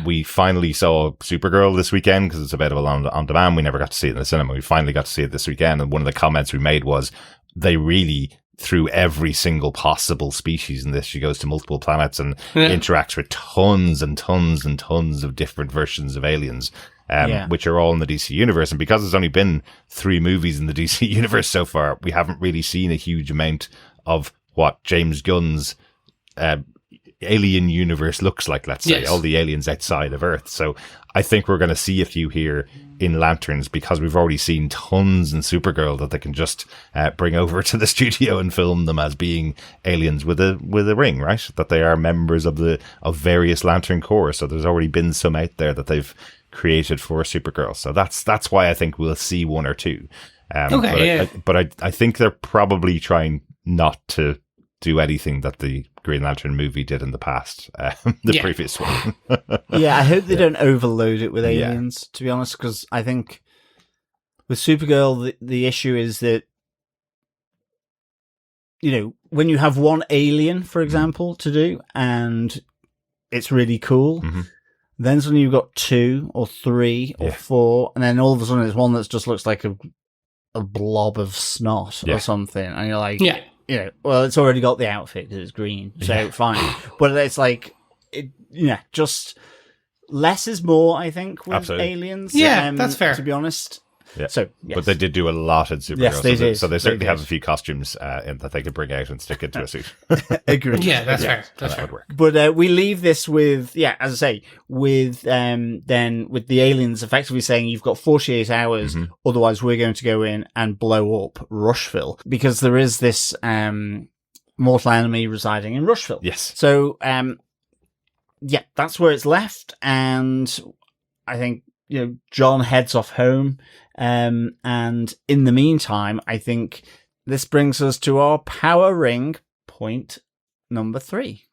We finally saw Supergirl this weekend because it's available on demand. We never got to see it in the cinema. We finally got to see it this weekend, and one of the comments we made was they really through every single possible species in this. She goes to multiple planets and interacts with tons and tons and tons of different versions of aliens. which are all in the DC universe. And because there's only been 3 movies in the DC universe so far, we haven't really seen a huge amount of what James Gunn's alien universe looks like, let's say, all the aliens outside of Earth. So I think we're going to see a few here in Lanterns, because we've already seen tons in Supergirl that they can just bring over to the studio and film them as being aliens with a ring, right? That they are members of various Lantern Corps. So there's already been some out there that they've created for Supergirl. So that's why I think we'll see 1 or 2. But I think they're probably trying not to do anything that the Green Lantern movie did in the past, previous one. Yeah, I hope they don't overload it with aliens, to be honest, because I think with Supergirl, the issue is that, when you have one alien, for example, to do, and it's really cool, then suddenly you've got 2 or 3 or 4, and then all of a sudden there's one that just looks like a blob of snot or something, and you're like... well, it's already got the outfit because it's green, so fine. But it's like, just less is more, I think, with aliens. Yeah, that's fair. To be honest. Yeah. So, yes. But they did do a lot in Supergirl. Yes, they did. So they certainly have a few costumes that they could bring out and stick into a suit. Agreed. Yeah, that's fair. That's fair. Would work. But we leave this with, as I say, with then with the aliens effectively saying you've got 48 hours, otherwise we're going to go in and blow up Rushville, because there is this mortal enemy residing in Rushville. Yes. So, that's where it's left, and I think John heads off home. And in the meantime, I think this brings us to our power ring point number 3.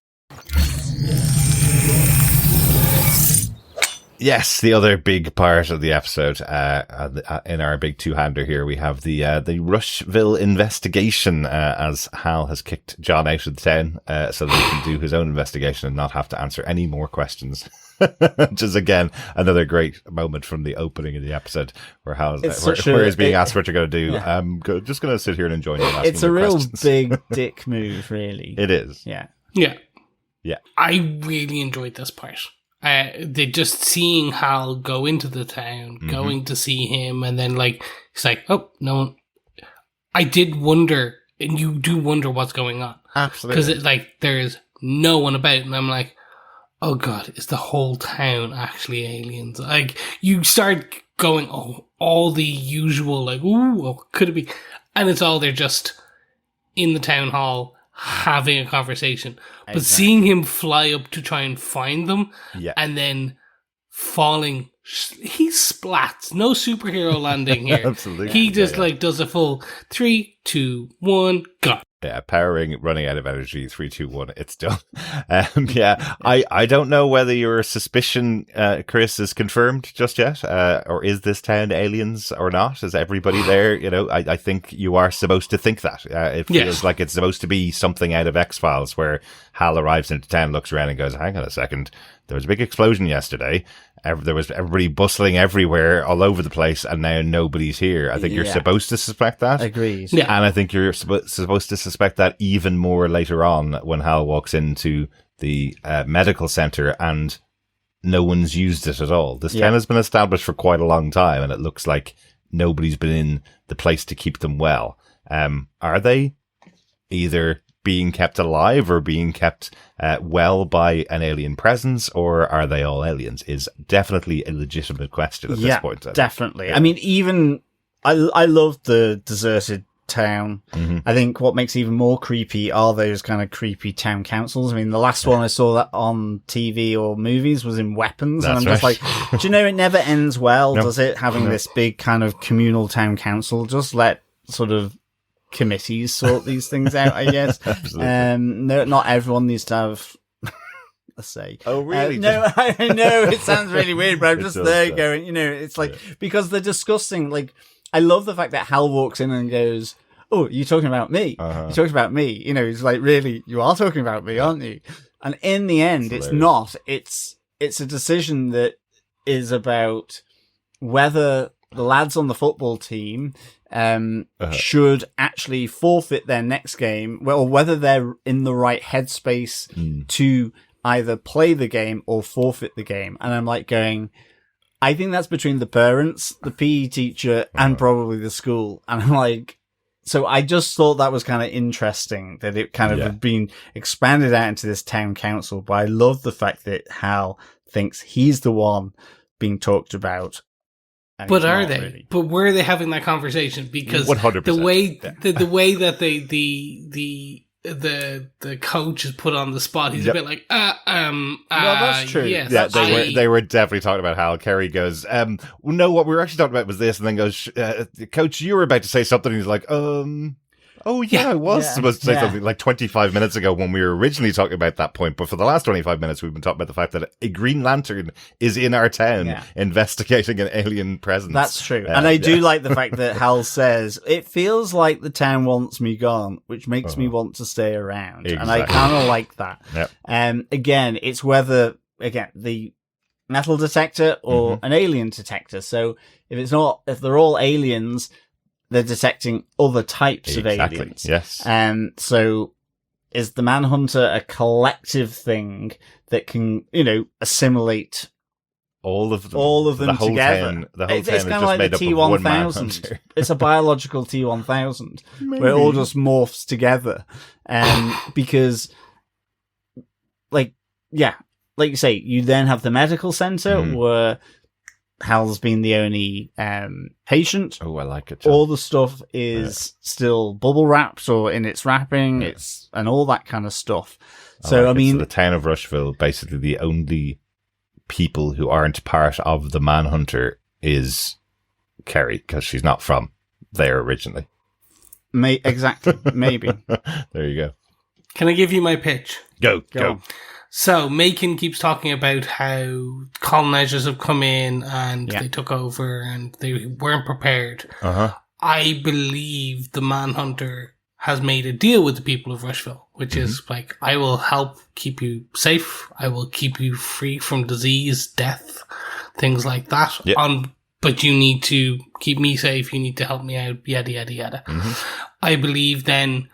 Yes, the other big part of the episode, in our big 2-hander here, we have the Rushville investigation, as Hal has kicked John out of the town, so that he can do his own investigation and not have to answer any more questions. Which is, again, another great moment from the opening of the episode where he's being asked what you're going to do. Yeah. I'm just going to sit here and enjoy it. It's a real big dick move, really. It is. Yeah. I really enjoyed this part. They just seeing Hal go into the town, going to see him, and then he's like, oh, no one. I did wonder, and you do wonder what's going on. Absolutely. Because there is no one about, and I'm like, oh god, is the whole town actually aliens? You start going, all the usual, could it be? And it's all they're just in the town hall having a conversation. Exactly. But seeing him fly up to try and find them, and then falling, he splats. No superhero landing here. Absolutely. He just does a full 3, 2, 1, go. Yeah, powering, running out of energy, 3, 2, 1, it's done. I don't know whether your suspicion, Chris, is confirmed just yet, or is this town aliens or not? Is everybody there? I think you are supposed to think that. It feels like it's supposed to be something out of X-Files, where Hal arrives into town, looks around and goes, hang on a second, there was a big explosion yesterday. There was everybody bustling everywhere, all over the place, and now nobody's here. I think you're supposed to suspect that. Agreed. Yeah. And I think you're supposed to suspect that even more later on when Hal walks into the medical center and no one's used it at all. This town has been established for quite a long time, and it looks like nobody's been in the place to keep them well. Are they either being kept alive or being kept well by an alien presence, or are they all aliens? Is definitely a legitimate question at this point. Definitely. Yeah. I mean, even I love the deserted town. I think what makes it even more creepy are those kind of creepy town councils. I mean, the last one I saw that on TV or movies was in Weapons. That's and I'm just like, do you know, it never ends well, does it? Having this big kind of communal town council. Just let sort of committees sort these things out, I guess. No, not everyone needs to have a say. Oh, really? No, I know it sounds really weird, but I'm just there going, it's like, because they're discussing, I love the fact that Hal walks in and goes, oh, you're talking about me. You're talking about me. It's like, really, you are talking about me, aren't you? And in the end, it's not. It's a decision that is about whether the lads on the football team should actually forfeit their next game, or whether they're in the right headspace to either play the game or forfeit the game. And I'm like going, I think that's between the parents, the PE teacher, and probably the school. And I'm like, so I just thought that was kind of interesting that it kind of had been expanded out into this town council. But I love the fact that Hal thinks he's the one being talked about. But are they? Really. But were they having that conversation? Because 100%. the way that the coach is put on the spot, he's a bit like, well, that's true. Yes, Yeah, they were definitely talking about Hal. Kerry goes, no, what we were actually talking about was this, and then goes, Coach, you were about to say something. And he's like, oh yeah, I was supposed to say something like 25 minutes ago when we were originally talking about that point. But for the last 25 minutes, we've been talking about the fact that a Green Lantern is in our town investigating an alien presence. That's true. And I do like the fact that Hal says, it feels like the town wants me gone, which makes me want to stay around. Exactly. And I kind of like that. Yep. Again, it's whether, the metal detector or an alien detector. So if they're all aliens, they're detecting other types of aliens. Yes. So is the Manhunter a collective thing that can, assimilate all of them together? The whole town It's is kind of just like made the up of one T-1000. Manhunter. It's a biological T-1000 where it all just morphs together. Because, like you say, you then have the medical center where Hal's been the only patient. Oh, I like it. John. All the stuff is still bubble wrapped or in its wrapping. And all that kind of stuff. So, so the town of Rushville, basically the only people who aren't part of the Manhunter is Kerry, because she's not from there originally. Exactly. Maybe. There you go. Can I give you my pitch? Go. So, Macon keeps talking about how colonizers have come in and they took over and they weren't prepared. I believe the Manhunter has made a deal with the people of Rushville, which is like, I will help keep you safe. I will keep you free from disease, death, things like that. Yep. But you need to keep me safe. You need to help me out, yada, yada, yada. I believe then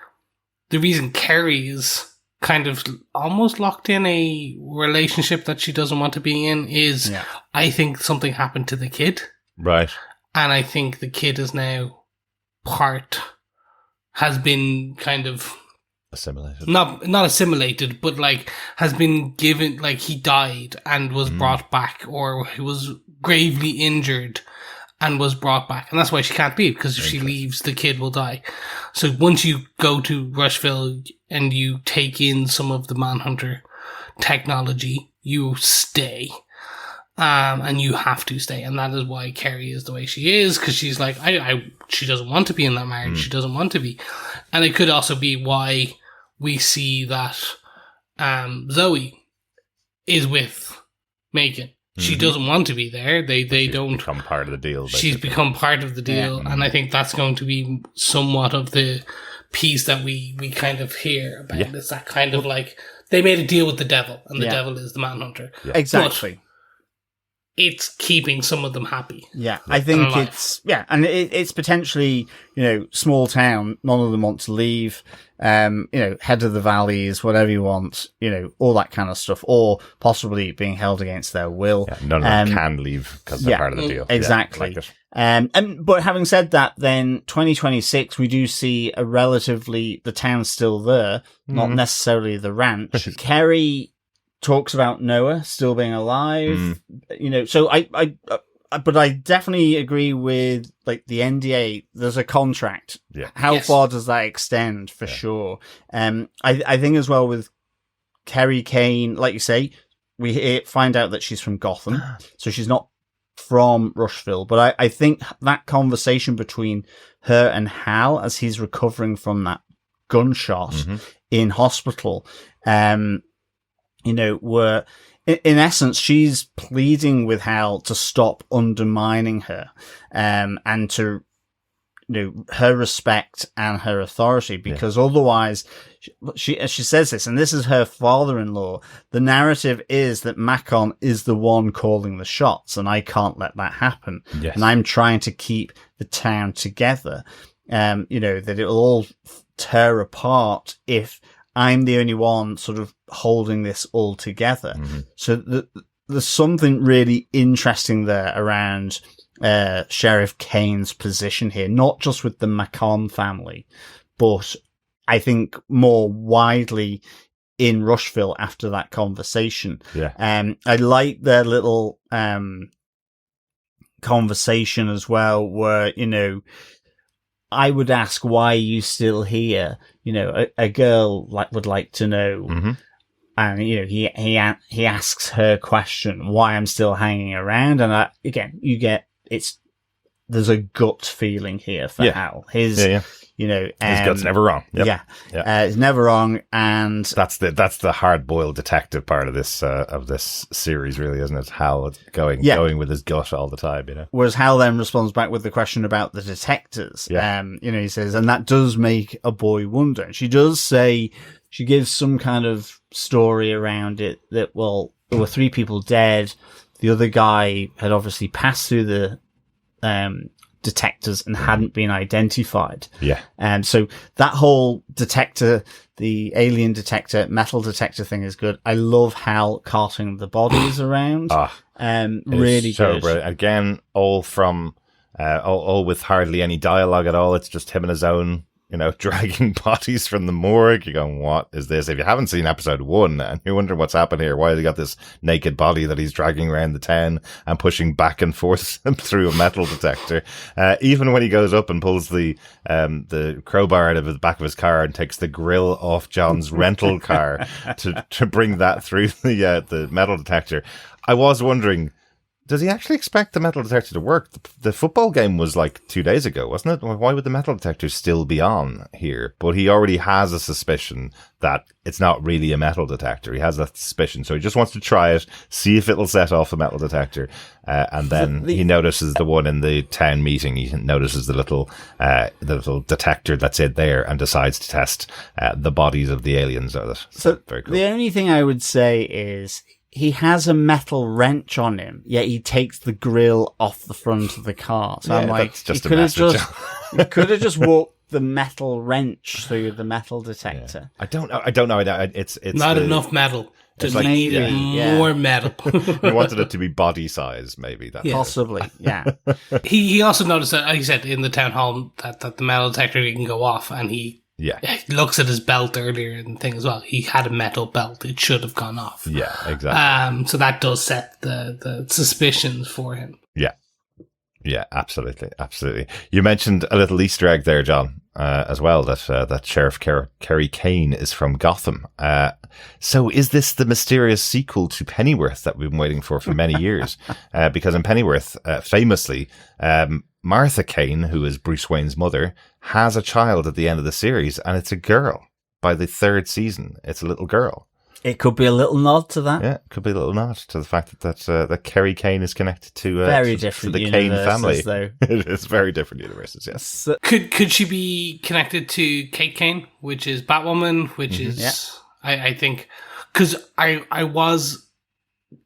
the reason Kerry is kind of almost locked in a relationship that she doesn't want to be in is I think something happened to the kid. Right. And I think the kid is now has been kind of assimilated. Not assimilated, but like has been given, like he died and was brought back, or he was gravely injured and was brought back. And that's why she can't leave, because if she leaves, the kid will die. So once you go to Rushville and you take in some of the Manhunter technology, you stay. And you have to stay. And that is why Kerry is the way she is, because she's like, she doesn't want to be in that marriage. She doesn't want to be. And it could also be why we see that Zoe is with Macon. She doesn't want to be there. They don't become part of the deal. Basically. She's become part of the deal, and I think that's going to be somewhat of the piece that we kind of hear about. It's that kind of like they made a deal with the devil, and the devil is the Manhunter. Exactly. But it's keeping some of them happy. Yeah, I think and it's potentially, small town. None of them want to leave. Head of the valleys, whatever you want, all that kind of stuff, or possibly being held against their will. Yeah, none of them can leave because they're part of the deal. Exactly. Yeah, but having said that, then 2026, we do see the town's still there, not necessarily the ranch. Kerry talks about Noah still being alive, so but I definitely agree with like the NDA. There's a contract. Yeah. How far does that extend for sure? I think as well with Kerry Kane, like you say, we find out that she's from Gotham, so she's not from Rushville. But I think that conversation between her and Hal as he's recovering from that gunshot in hospital, were in essence, she's pleading with Hal to stop undermining her, and to, her respect and her authority, because otherwise, she says this, and this is her father-in-law. The narrative is that Macon is the one calling the shots, and I can't let that happen. Yes. And I'm trying to keep the town together. That it'll all tear apart if I'm the only one sort of holding this all together. So there's something really interesting there around Sheriff Kane's position here, not just with the Macon family, but I think more widely in Rushville after that conversation. Yeah. I like their little conversation as well, where, you know, I would ask, why are you still here? You know, a girl would like to know. Mm-hmm. And, you know, he asks her question, why I'm still hanging around. And there's a gut feeling here for Hal. You know, his gut's never wrong. Yep. It's never wrong, and that's the hard-boiled detective part of this series, really, isn't it? Hal going with his gut all the time, you know. Whereas Hal then responds back with the question about the detectors. Yeah. You know, he says, and that does make a boy wonder. And she does say, she gives some kind of story around it that, well, there were 3 people dead. The other guy had obviously passed through the detectors and hadn't been identified. Yeah. So that whole detector, the alien detector, metal detector thing is good. I love Hal carting the bodies around. Really so good. Brilliant. Again, all from all with hardly any dialogue at all. It's just him and his own, you know, dragging bodies from the morgue. You're going, what is this? If you haven't seen episode 1 and you're wondering what's happened here, why has he got this naked body that he's dragging around the town and pushing back and forth through a metal detector? Even when he goes up and pulls the crowbar out of the back of his car and takes the grill off John's rental car to bring that through the metal detector. I was wondering, does he actually expect the metal detector to work? The football game was like 2 days ago, wasn't it? Why would the metal detector still be on here? But he already has a suspicion that it's not really a metal detector. He has that suspicion. So he just wants to try it, see if it'll set off the metal detector. And then he notices the one in the town meeting. He notices the little detector that's in there and decides to test the bodies of the aliens with it. So very cool. The only thing I would say is, he has a metal wrench on him, yet he takes the grill off the front of the car. So I'm like, just he could have just walked the metal wrench through the metal detector. Yeah. I don't know. It's not enough metal. Just like, needed more metal. He wanted it to be body size, maybe. Possibly, yeah. He also noticed that, he said in the town hall that the metal detector didn't go off, and he looks at his belt earlier and thing as well. He had a metal belt. It should have gone off. Yeah, exactly. So that does set the suspicions for him. Yeah. Yeah, absolutely. Absolutely. You mentioned a little Easter egg there, John, as well, that Sheriff Kerry Kane is from Gotham. So is this the mysterious sequel to Pennyworth that we've been waiting for many years? Because in Pennyworth, famously, Martha Kane, who is Bruce Wayne's mother, has a child at the end of the series, and it's a girl. By the 3rd season, it's a little girl. It could be a little nod to that. Yeah, it could be a little nod to the fact that Kerry Kane is connected to very different to the Kane family. Though. It is very different universes. Yes. So, could she be connected to Kate Kane, which is Batwoman, which is I think, because I was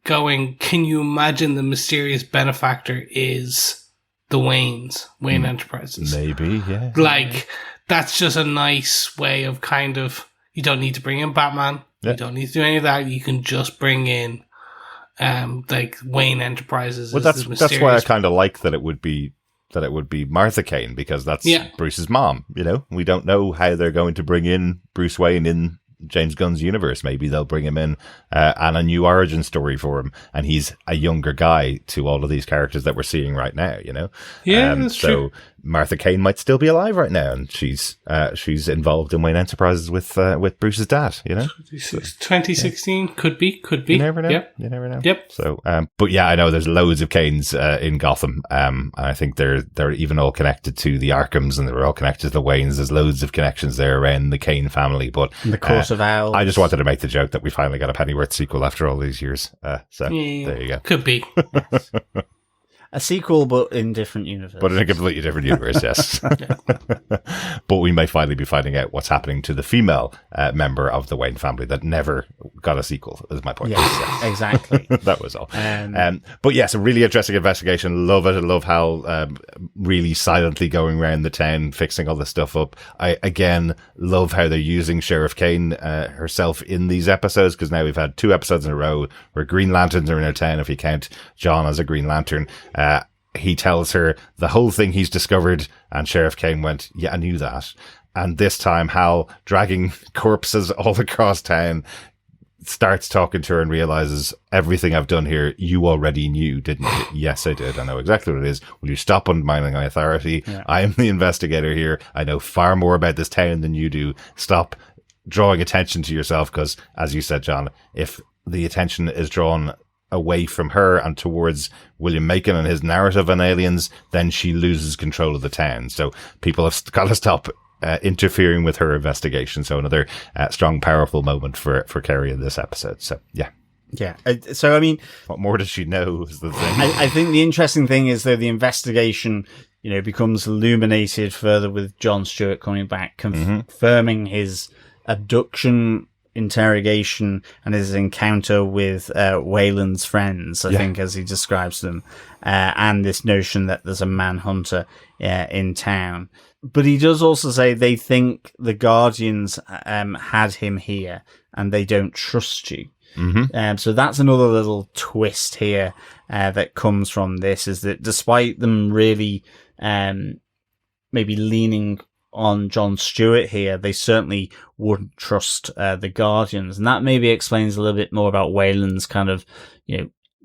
going, can you imagine the mysterious benefactor is the Wayne Enterprises? Maybe, yeah. Like, that's just a nice way of kind of, you don't need to bring in Batman. Yeah. You don't need to do any of that. You can just bring in, like, Wayne Enterprises. Well, that's why I kind of like that it would be Martha Kane, because that's Bruce's mom. You know, we don't know how they're going to bring in Bruce Wayne in James Gunn's universe. Maybe they'll bring him in and a new origin story for him, and he's a younger guy to all of these characters that we're seeing right now, you know. That's true. Martha Kane might still be alive right now, and she's involved in Wayne Enterprises with Bruce's dad, you know. 2016 could be. You never know. Yep. You never know. Yep. So, but yeah, I know there's loads of Kanes in Gotham, and I think they're even all connected to the Arkhams, and they're all connected to the Waynes. There's loads of connections there around the Kane family, but the Court of Owls. I just wanted to make the joke that we finally got a Pennyworth sequel after all these years. So there you go. Could be. A sequel, but in different universes. But in a completely different universe, yes. But we may finally be finding out what's happening to the female member of the Wayne family that never got a sequel, is my point. Yes, exactly. That was all. But yes, a really interesting investigation. Love it. I love how really silently going around the town, fixing all this stuff up. I, again, love how they're using Sheriff Kane herself in these episodes, because now we've had 2 episodes in a row where Green Lanterns are in our town, if you count John as a Green Lantern. He tells her the whole thing he's discovered, and Sheriff Kane went, yeah, I knew that. And this time Hal, dragging corpses all across town, starts talking to her and realizes, everything I've done here, you already knew, didn't you? Yes, I did. I know exactly what it is. Will you stop undermining my authority? Yeah. I am the investigator here. I know far more about this town than you do. Stop drawing attention to yourself, because, as you said, John, if the attention is drawn away from her and towards William Macon and his narrative on aliens, then she loses control of the town. So people have got to stop interfering with her investigation. So another strong, powerful moment for Carrie in this episode. So, yeah. Yeah. So, I mean, what more does she know is the thing. I think the interesting thing is that the investigation, becomes illuminated further with John Stewart coming back, confirming his abduction, interrogation, and his encounter with Wayland's friends, I think, as he describes them, and this notion that there's a manhunter in town. But he does also say they think the Guardians had him here and they don't trust you. So that's another little twist here that comes from this, is that despite them really maybe leaning on John Stewart here, they certainly wouldn't trust the Guardians, and that maybe explains a little bit more about Wayland's kind of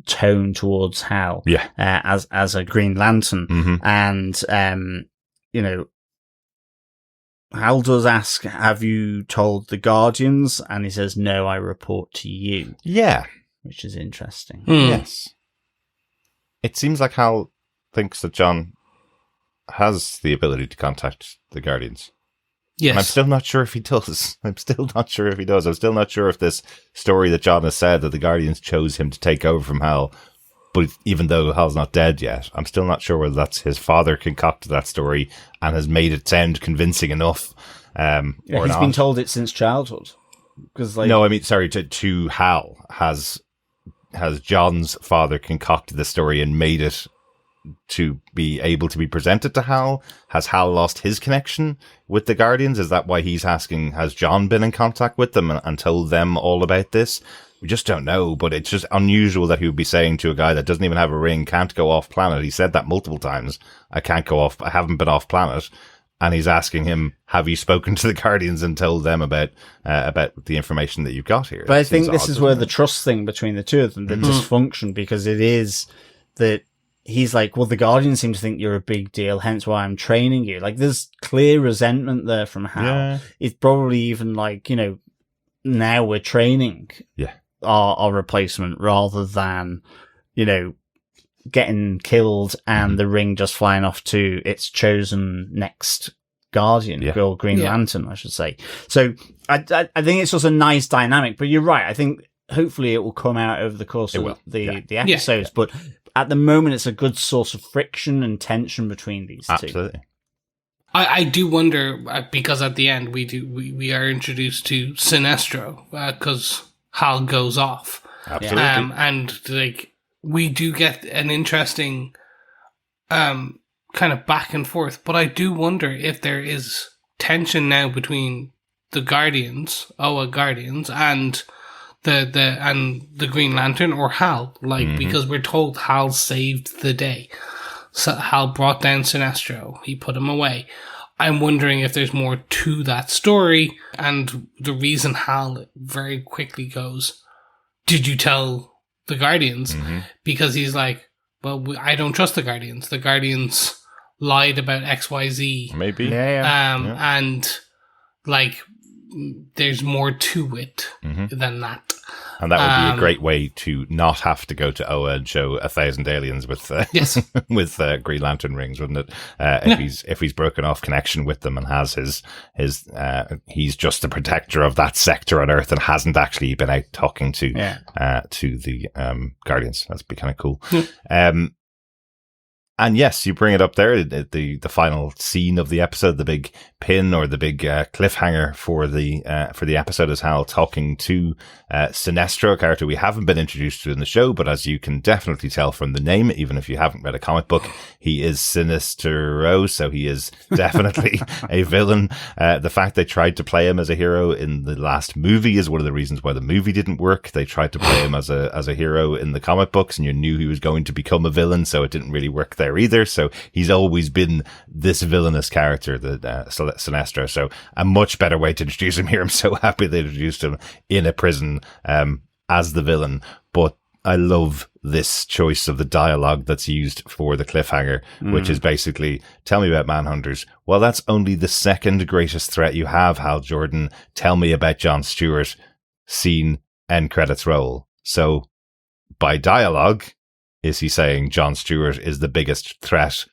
tone towards Hal as a Green Lantern. And Hal does ask, have you told the Guardians? And he says, no, I report to you. Yeah, which is interesting. Yes, it seems like Hal thinks that John has the ability to contact the Guardians. Yes. And I'm still not sure if he does. I'm still not sure if this story that John has said, that the Guardians chose him to take over from Hal, but even though Hal's not dead yet, I'm still not sure whether that's his father concocted that story and has made it sound convincing enough, or he's not. Been told it since childhood. No, I mean, sorry, to Hal. Has John's father concocted the story and made it to be able to be presented to Hal? Has Hal lost his connection with the Guardians? Is that why he's asking, has John been in contact with them and told them all about this? We just don't know, but it's just unusual that he would be saying to a guy that doesn't even have a ring, can't go off planet. He said that multiple times. I haven't been off planet. And he's asking him, have you spoken to the Guardians and told them about the information that you've got here? But I think this is where the trust thing between the two of them, the dysfunction, because it is that he's like, well, the Guardians seem to think you're a big deal, hence why I'm training you. Like, there's clear resentment there from Hal. Yeah. It's probably even like, now we're training our replacement rather than, getting killed and the ring just flying off to its chosen next Guardian, or Green Lantern, I should say. So I think it's just a nice dynamic, but you're right. I think hopefully it will come out over the course of the episodes, but at the moment, it's a good source of friction and tension between these two. Absolutely. I do wonder, because at the end we are introduced to Sinestro, because Hal goes off. Absolutely. And we do get an interesting kind of back and forth, but I do wonder if there is tension now between the Guardians, Oa Guardians, and the Green Lantern, or Hal, because we're told Hal saved the day. So Hal brought down Sinestro. He put him away. I'm wondering if there's more to that story, and the reason Hal very quickly goes, did you tell the Guardians? Because he's like, well, I don't trust the Guardians. The Guardians lied about XYZ. Maybe. And there's more to it than that. And that would be a great way to not have to go to Oa and show 1,000 aliens with with Green Lantern rings, wouldn't it? If he's broken off connection with them and has he's just the protector of that sector on Earth and hasn't actually been out talking to the Guardians. That'd be kind of cool. And yes, you bring it up there, the final scene of the episode, the big pin or the big cliffhanger for the episode is Hal talking to Sinestro, a character we haven't been introduced to in the show, but as you can definitely tell from the name, even if you haven't read a comic book, he is Sinestro, so he is definitely a villain. The fact they tried to play him as a hero in the last movie is one of the reasons why the movie didn't work. They tried to play him as a hero in the comic books, and you knew he was going to become a villain, so it didn't really work there either. So he's always been this villainous character, the Sinestro. So a much better way to introduce him here. I'm so happy they introduced him in a prison as the villain. But I love this choice of the dialogue that's used for the cliffhanger, which is basically, tell me about Manhunters. Well, that's only the second greatest threat you have, Hal Jordan. Tell me about John Stewart. Scene, end credits roll. So by dialogue, is he saying John Stewart is the biggest threat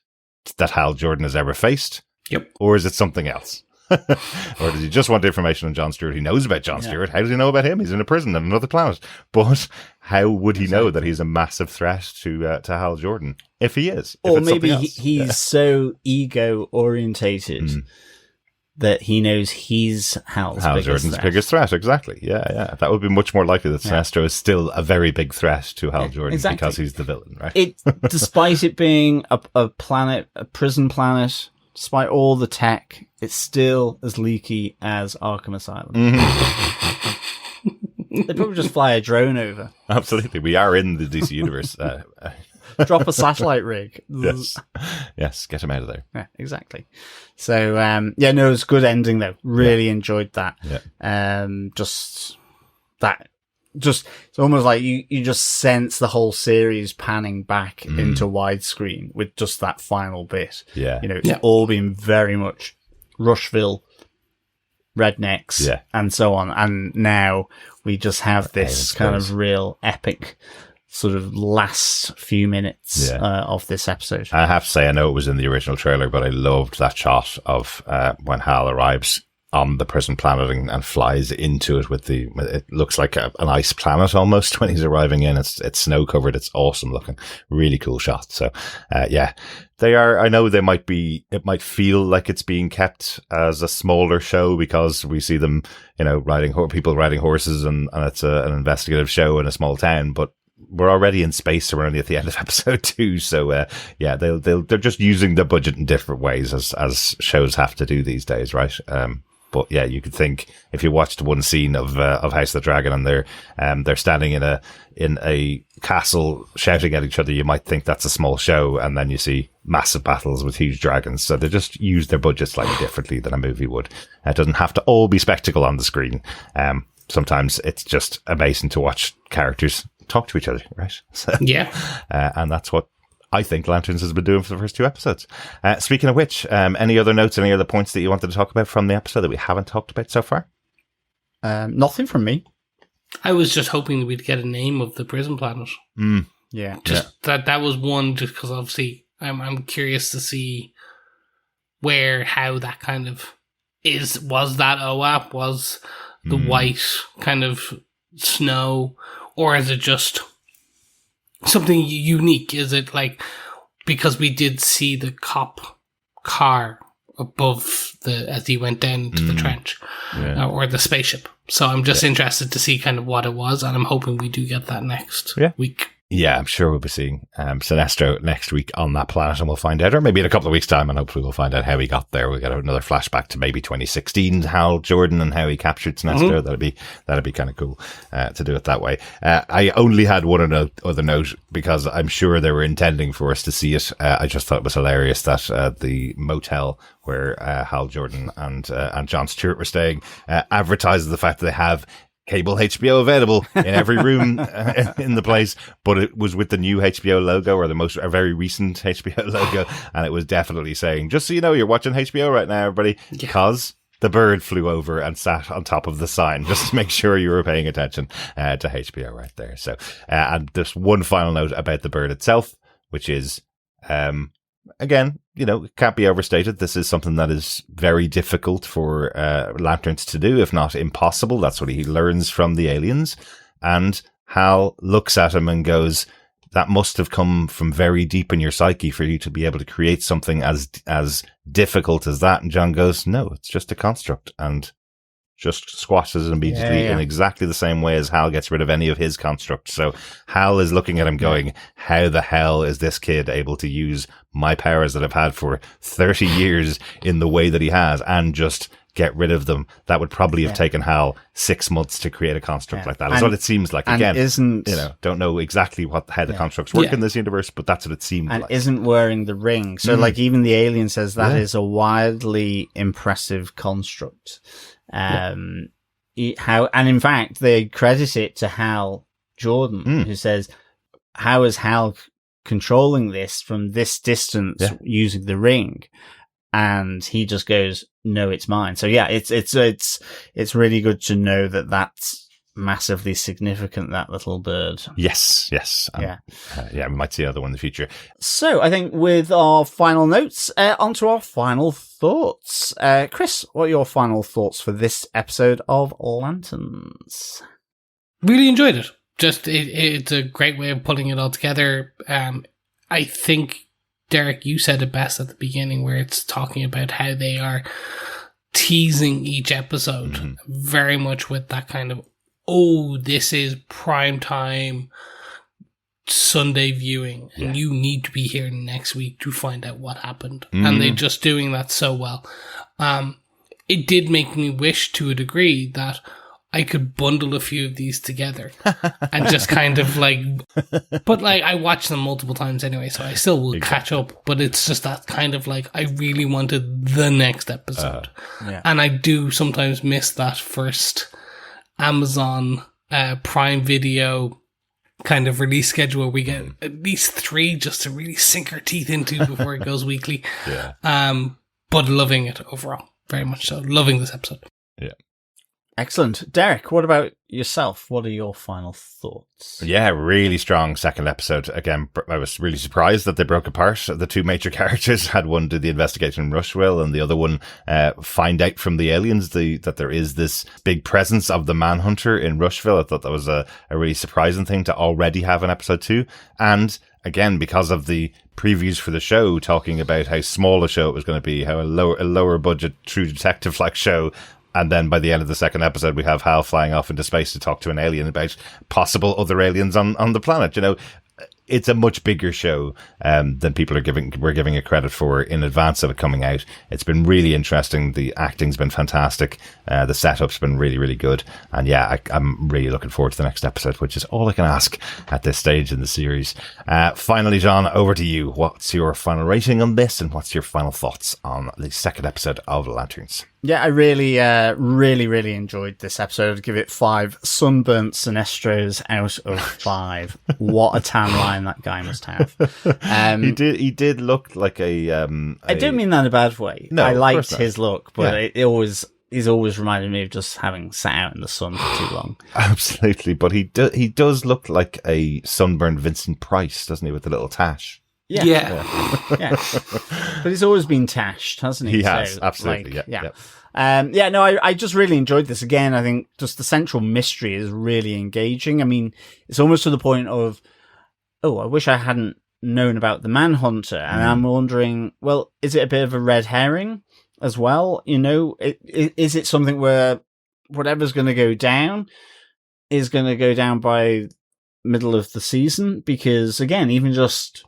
that Hal Jordan has ever faced? Yep. Or is it something else? Or does he just want information on John Stewart? He knows about John Stewart. How does he know about him? He's in a prison on another planet. But how would he know that he's a massive threat to Hal Jordan? If he is. Or maybe he's so ego orientated that he knows he's Hal Jordan's biggest threat. Exactly. Yeah. That would be much more likely that Sinestro is still a very big threat to Hal Jordan because he's the villain, right? Despite it being a planet, a prison planet, despite all the tech, it's still as leaky as Arkham Asylum. They'd probably just fly a drone over. Absolutely. We are in the DC universe. Drop a satellite rig. Yes, get him out of there. Yeah, exactly. So, it was a good ending though. Really enjoyed that. Yeah. It's almost like you just sense the whole series panning back into widescreen with just that final bit. Yeah. It's all been very much Rushville, rednecks, and so on. And now we just have this kind of real epic sort of last few minutes of this episode. I have to say, I know it was in the original trailer, but I loved that shot of when Hal arrives on the prison planet and flies into it it looks like an ice planet almost when he's arriving in. It's snow covered. It's awesome looking. Really cool shot. So, they are, I know it might feel like it's being kept as a smaller show because we see them, people riding horses and it's an investigative show in a small town, but we're already in space, so we're only at the end of episode 2. So, they're just using the budget in different ways as shows have to do these days, right? But yeah, you could think if you watched one scene of House of the Dragon and they're standing in a castle shouting at each other, you might think that's a small show, and then you see massive battles with huge dragons. So they just use their budget slightly differently than a movie would. It doesn't have to all be spectacle on the screen. Sometimes it's just amazing to watch characters talk to each other, right? So, and that's what I think Lanterns has been doing for the first 2 episodes. Speaking of which, any other notes, any other points that you wanted to talk about from the episode that we haven't talked about so far? Nothing from me. I was just hoping we'd get a name of the prison planet. Yeah. That was one, just because obviously I'm curious to see how that kind of is. Was that OAP? Was the white kind of snow? Or is it just something unique? Is it like, because we did see the cop car above as he went down into the trench, or the spaceship. So I'm just interested to see kind of what it was, and I'm hoping we do get that next week. Yeah, I'm sure we'll be seeing Sinestro next week on that planet, and we'll find out, or maybe in a couple of weeks' time, and hopefully we'll find out how he got there. We'll get another flashback to maybe 2016, Hal Jordan and how he captured Sinestro. That'd be kind of cool to do it that way. I only had one other note because I'm sure they were intending for us to see it. I just thought it was hilarious that the motel where Hal Jordan and John Stewart were staying advertises the fact that they have cable HBO available in every room in the place, but it was with the new HBO logo, or a very recent HBO logo, and it was definitely saying, just so you know, you're watching HBO right now, everybody, because the bird flew over and sat on top of the sign, just to make sure you were paying attention to HBO right there. So, and just one final note about the bird itself, which is, again, it can't be overstated. This is something that is very difficult for Lanterns to do, if not impossible. That's what he learns from the aliens. And Hal looks at him and goes, that must have come from very deep in your psyche for you to be able to create something as difficult as that. And John goes, no, it's just a construct, and just squashes it immediately in exactly the same way as Hal gets rid of any of his constructs. So Hal is looking at him going, how the hell is this kid able to use my powers that I've had for 30 years in the way that he has and just get rid of them? That would probably have taken Hal 6 months to create a construct like that. That's what it seems like. Again, don't know exactly how the constructs work in this universe, but that's what it seemed like. And isn't wearing the ring. So like even the alien says that is a wildly impressive construct. And in fact, they credit it to Hal Jordan, who says, how is Hal controlling this from this distance using the ring? And he just goes, no, it's mine. So yeah, it's really good to know that that's massively significant, that little bird. Yes. We might see another one in the future. So I think with our final notes, onto our final thoughts. Chris, what are your final thoughts for this episode of Lanterns? Really enjoyed it. Just, it's a great way of pulling it all together. I think, Derek, you said it best at the beginning, where it's talking about how they are teasing each episode very much with that kind of, this is prime time Sunday viewing, and you need to be here next week to find out what happened. And they're just doing that so well. It did make me wish to a degree that I could bundle a few of these together and just kind of but I watch them multiple times anyway, so I still will catch up, but it's just that kind of I really wanted the next episode. And I do sometimes miss that first Amazon Prime Video kind of release schedule where we get at least 3 just to really sink our teeth into before it goes weekly. But loving it overall, very much so. Loving this episode. Excellent. Derek, what about yourself? What are your final thoughts? Yeah, really strong second episode. Again, I was really surprised that they broke apart. The 2 major characters had one do the investigation in Rushville and the other one find out from the aliens that there is this big presence of the Manhunter in Rushville. I thought that was a really surprising thing to already have in episode 2. And again, because of the previews for the show talking about how small a show it was going to be, how a lower budget true detective like show. And then by the end of the second episode, we have Hal flying off into space to talk to an alien about possible other aliens on the planet. It's a much bigger show than people we're giving it credit for in advance of it coming out. It's been really interesting. The acting's been fantastic. The setup's been really, really good. And yeah, I'm really looking forward to the next episode, which is all I can ask at this stage in the series. Finally, John, over to you. What's your final rating on this, and what's your final thoughts on the second episode of Lanterns? Yeah, I really, really enjoyed this episode. I'd give it 5 sunburnt Sinestros out of 5. What a tan line that guy must have. He did look like a. I don't mean that in a bad way. No, I liked his look, but he's always reminded me of just having sat out in the sun for too long. Absolutely, but he does look like a sunburned Vincent Price, doesn't he, with the little tash? Yeah. But he's always been tashed, hasn't he? He has, absolutely. I just really enjoyed this. Again, I think just the central mystery is really engaging. I mean, it's almost to the point of, I wish I hadn't known about the Manhunter. And I'm wondering, well, is it a bit of a red herring as well? Is it something where whatever's going to go down is going to go down by middle of the season? Because again, even just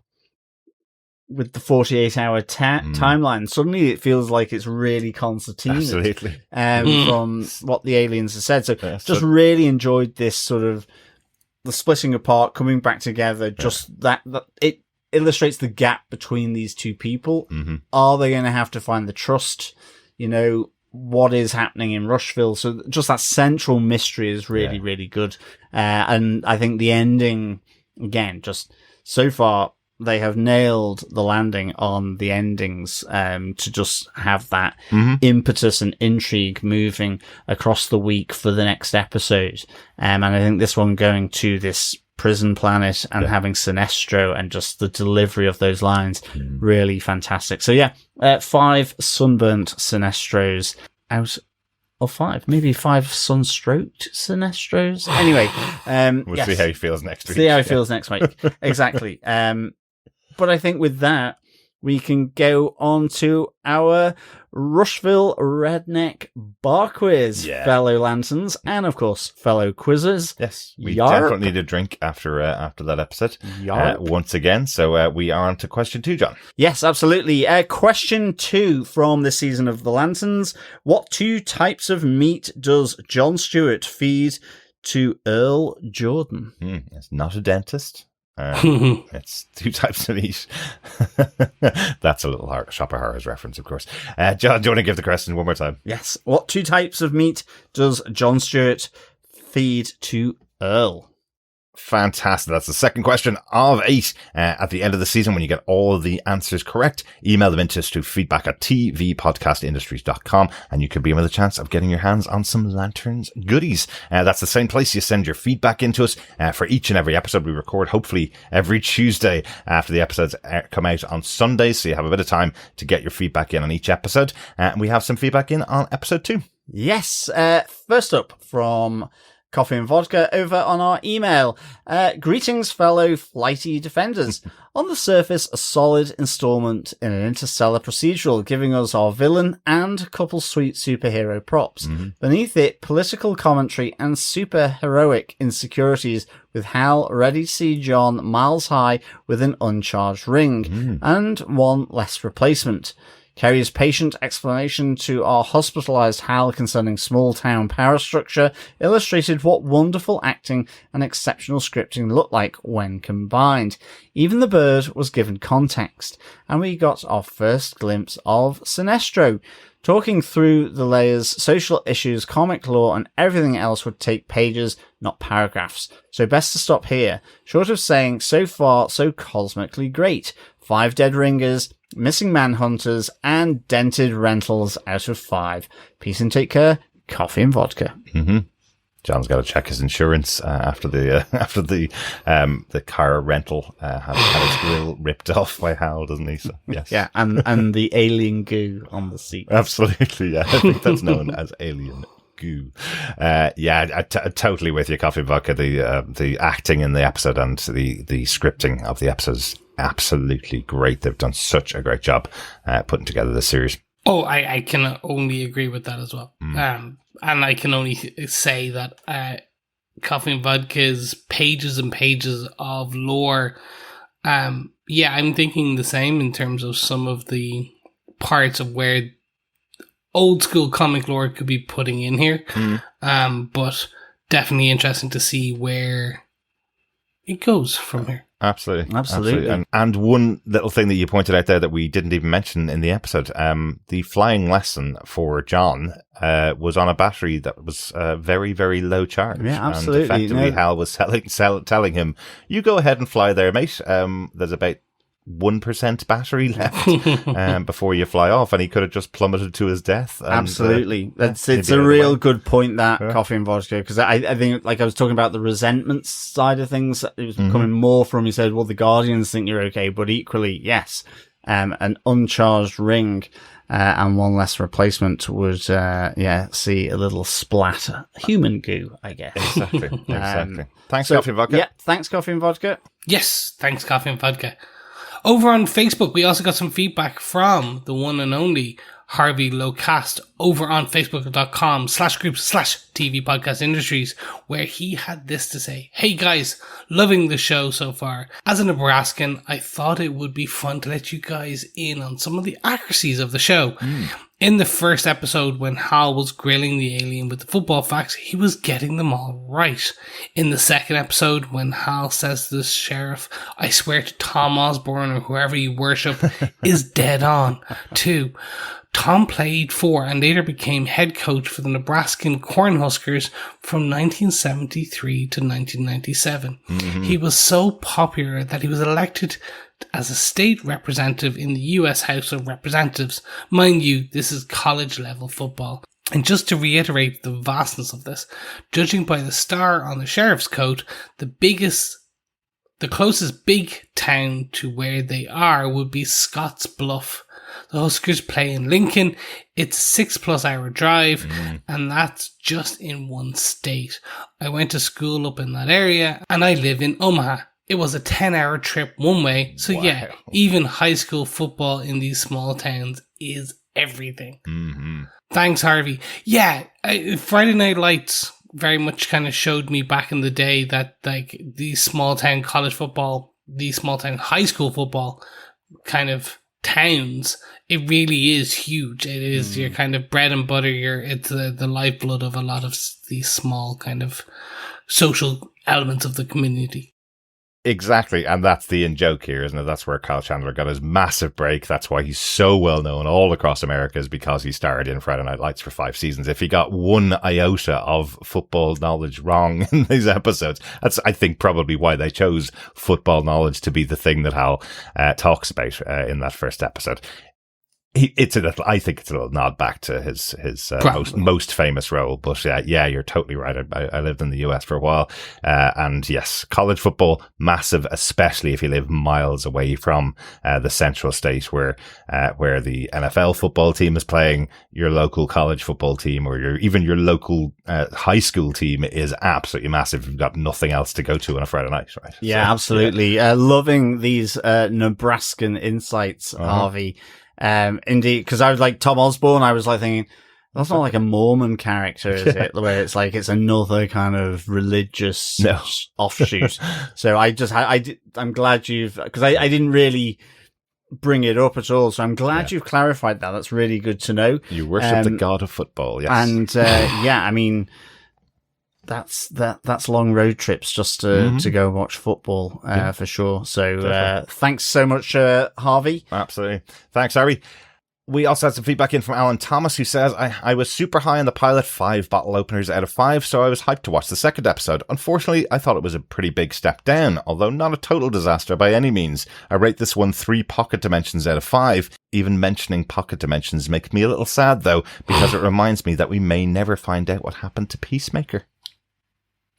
with the 48-hour timeline, suddenly it feels like it's really concertinaed. Absolutely. From what the aliens have said. So just really enjoyed this sort of the splitting apart, coming back together, just that it illustrates the gap between these two people. Are they going to have to find the trust? What is happening in Rushville? So just that central mystery is really, really good. And I think the ending, again, just so far, they have nailed the landing on the endings to just have that impetus and intrigue moving across the week for the next episode. And I think this one going to this prison planet and having Sinestro and just the delivery of those lines, really fantastic. So 5 sunburnt Sinestros out or 5. Maybe 5 sunstroked Sinestros. Anyway, We'll see how he feels next week. See how he feels next week. Exactly. But I think with that, we can go on to our Rushville Redneck Bar Quiz, fellow Lanterns, and of course, fellow quizzers. Yes, we Yarp. definitely need a drink after that episode. Once again, so we are on to question 2, John. Yes, absolutely. Question 2 from this season of the Lanterns. What 2 types of meat does John Stewart feed to Earl Jordan? It's not a dentist. It's 2 types of meat. That's a little Shopper Horrors reference, of course. John, do you want to give the question one more time? Yes. What 2 types of meat does John Stewart feed to Earl? Fantastic. That's the second question of 8. At the end of the season, when you get all of the answers correct, email them into us to feedback@tvpodcastindustries.com, and you could be with a chance of getting your hands on some Lanterns goodies. That's the same place you send your feedback into us for each and every episode we record, hopefully every Tuesday after the episodes come out on Sundays, so you have a bit of time to get your feedback in on each episode. And we have some feedback in on episode 2. Yes. First up from Coffee and Vodka over on our email. Greetings, fellow flighty defenders. On the surface, a solid installment in an interstellar procedural, giving us our villain and a couple sweet superhero props. Beneath it, political commentary and super-heroic insecurities, with Hal ready to see John miles high with an uncharged ring, and one less replacement. Kerry's patient explanation to our hospitalized Hal concerning small-town power structure illustrated what wonderful acting and exceptional scripting looked like when combined. Even the bird was given context, and we got our first glimpse of Sinestro. Talking through the layers, social issues, comic lore, and everything else would take pages, not paragraphs. So best to stop here. Short of saying, so far, so cosmically great. 5 dead ringers, missing manhunters, and dented rentals out of 5. Peace and take care. Coffee and Vodka. John's got to check his insurance after the car rental had its grill ripped off by Hal, doesn't he? So, yes. Yeah, and the alien goo on the seat. Absolutely, yeah. I think that's known as alien goo. Totally with you, Coffee and Vodka. The acting in the episode and the scripting of the episodes, absolutely great. They've done such a great job putting together this series. Oh, I can only agree with that as well. And I can only say that Coffee and Vodka's pages and pages of lore, I'm thinking the same in terms of some of the parts of where old school comic lore could be putting in here. But definitely interesting to see where it goes from here. Absolutely. And one little thing that you pointed out there that we didn't even mention in the episode, the flying lesson for John was on a battery that was very, very low charge. Yeah, absolutely. And effectively, Hal was telling him, you go ahead and fly there, mate. There's about 1% battery left before you fly off, and he could have just plummeted to his death. And, absolutely. It's a real good point, that Coffee and Vodka, because I think, like I was talking about the resentment side of things, it was coming more from, he said, well, the Guardians think you're okay, but equally, yes, an uncharged ring and one less Replacement would, see a little splatter. Human goo, I guess. Exactly. Thanks, Coffee and Vodka. Yeah, thanks, Coffee and Vodka. Yes, thanks, Coffee and Vodka. Over on Facebook, we also got some feedback from the one and only Harvey Locast over on facebook.com/groups/TV Podcast Industries, where he had this to say. Hey guys, loving the show so far. As a Nebraskan, I thought it would be fun to let you guys in on some of the accuracies of the show. In the first episode, when Hal was grilling the alien with the football facts, he was getting them all right. In the second episode, when Hal says to the sheriff, I swear to Tom Osborne or whoever you worship, is dead on. 2. Tom played for and later became head coach for the Nebraskan Cornhuskers from 1973 to 1997. He was so popular that he was elected as a state representative in the US House of Representatives. Mind you, this is college level football. And just to reiterate the vastness of this, judging by the star on the sheriff's coat, the closest big town to where they are would be Scotts Bluff. The Huskers play in Lincoln. It's a 6+ hour drive, and that's just in one state. I went to school up in that area, and I live in Omaha. It was a 10-hour trip one way. So yeah, even high school football in these small towns is everything. Thanks, Harvey. Yeah, Friday Night Lights very much kind of showed me back in the day that like these small town college football, these small town high school football kind of towns, it really is huge. It is your kind of bread and butter. It's the lifeblood of a lot of these small kind of social elements of the community. Exactly, and that's the in-joke here, isn't it? That's where Kyle Chandler got his massive break. That's why he's so well known all across America, is because he starred in Friday Night Lights for 5 seasons. If he got one iota of football knowledge wrong in these episodes, that's, I think, probably why they chose football knowledge to be the thing that Hal talks about in that first episode. I think it's a little nod back to his most famous role, but yeah, you're totally right. I lived in the US for a while, and yes, college football, massive, especially if you live miles away from the central state where the NFL football team is playing. Your local college football team, or even your local high school team, is absolutely massive. You've got nothing else to go to on a Friday night, right? Yeah, so, absolutely. Yeah. Loving these Nebraskan insights, Harvey. Indeed, because I was like Tom Osborne, I was like thinking, that's not like a Mormon character, is it? Where it's like, it's another kind of religious offshoot. So I'm glad because I didn't really bring it up at all. So I'm glad you've clarified that. That's really good to know. You worship the god of football, yes. And, I mean, that's long road trips just to go and watch football, for sure. So, thanks so much, Harvey. Absolutely. Thanks, Harvey. We also had some feedback in from Alan Thomas, who says, I was super high on the pilot, 5 bottle openers out of 5, so I was hyped to watch the second episode. Unfortunately, I thought it was a pretty big step down, although not a total disaster by any means. I rate this one 3 pocket dimensions out of 5. Even mentioning pocket dimensions makes me a little sad, though, because it reminds me that we may never find out what happened to Peacemaker.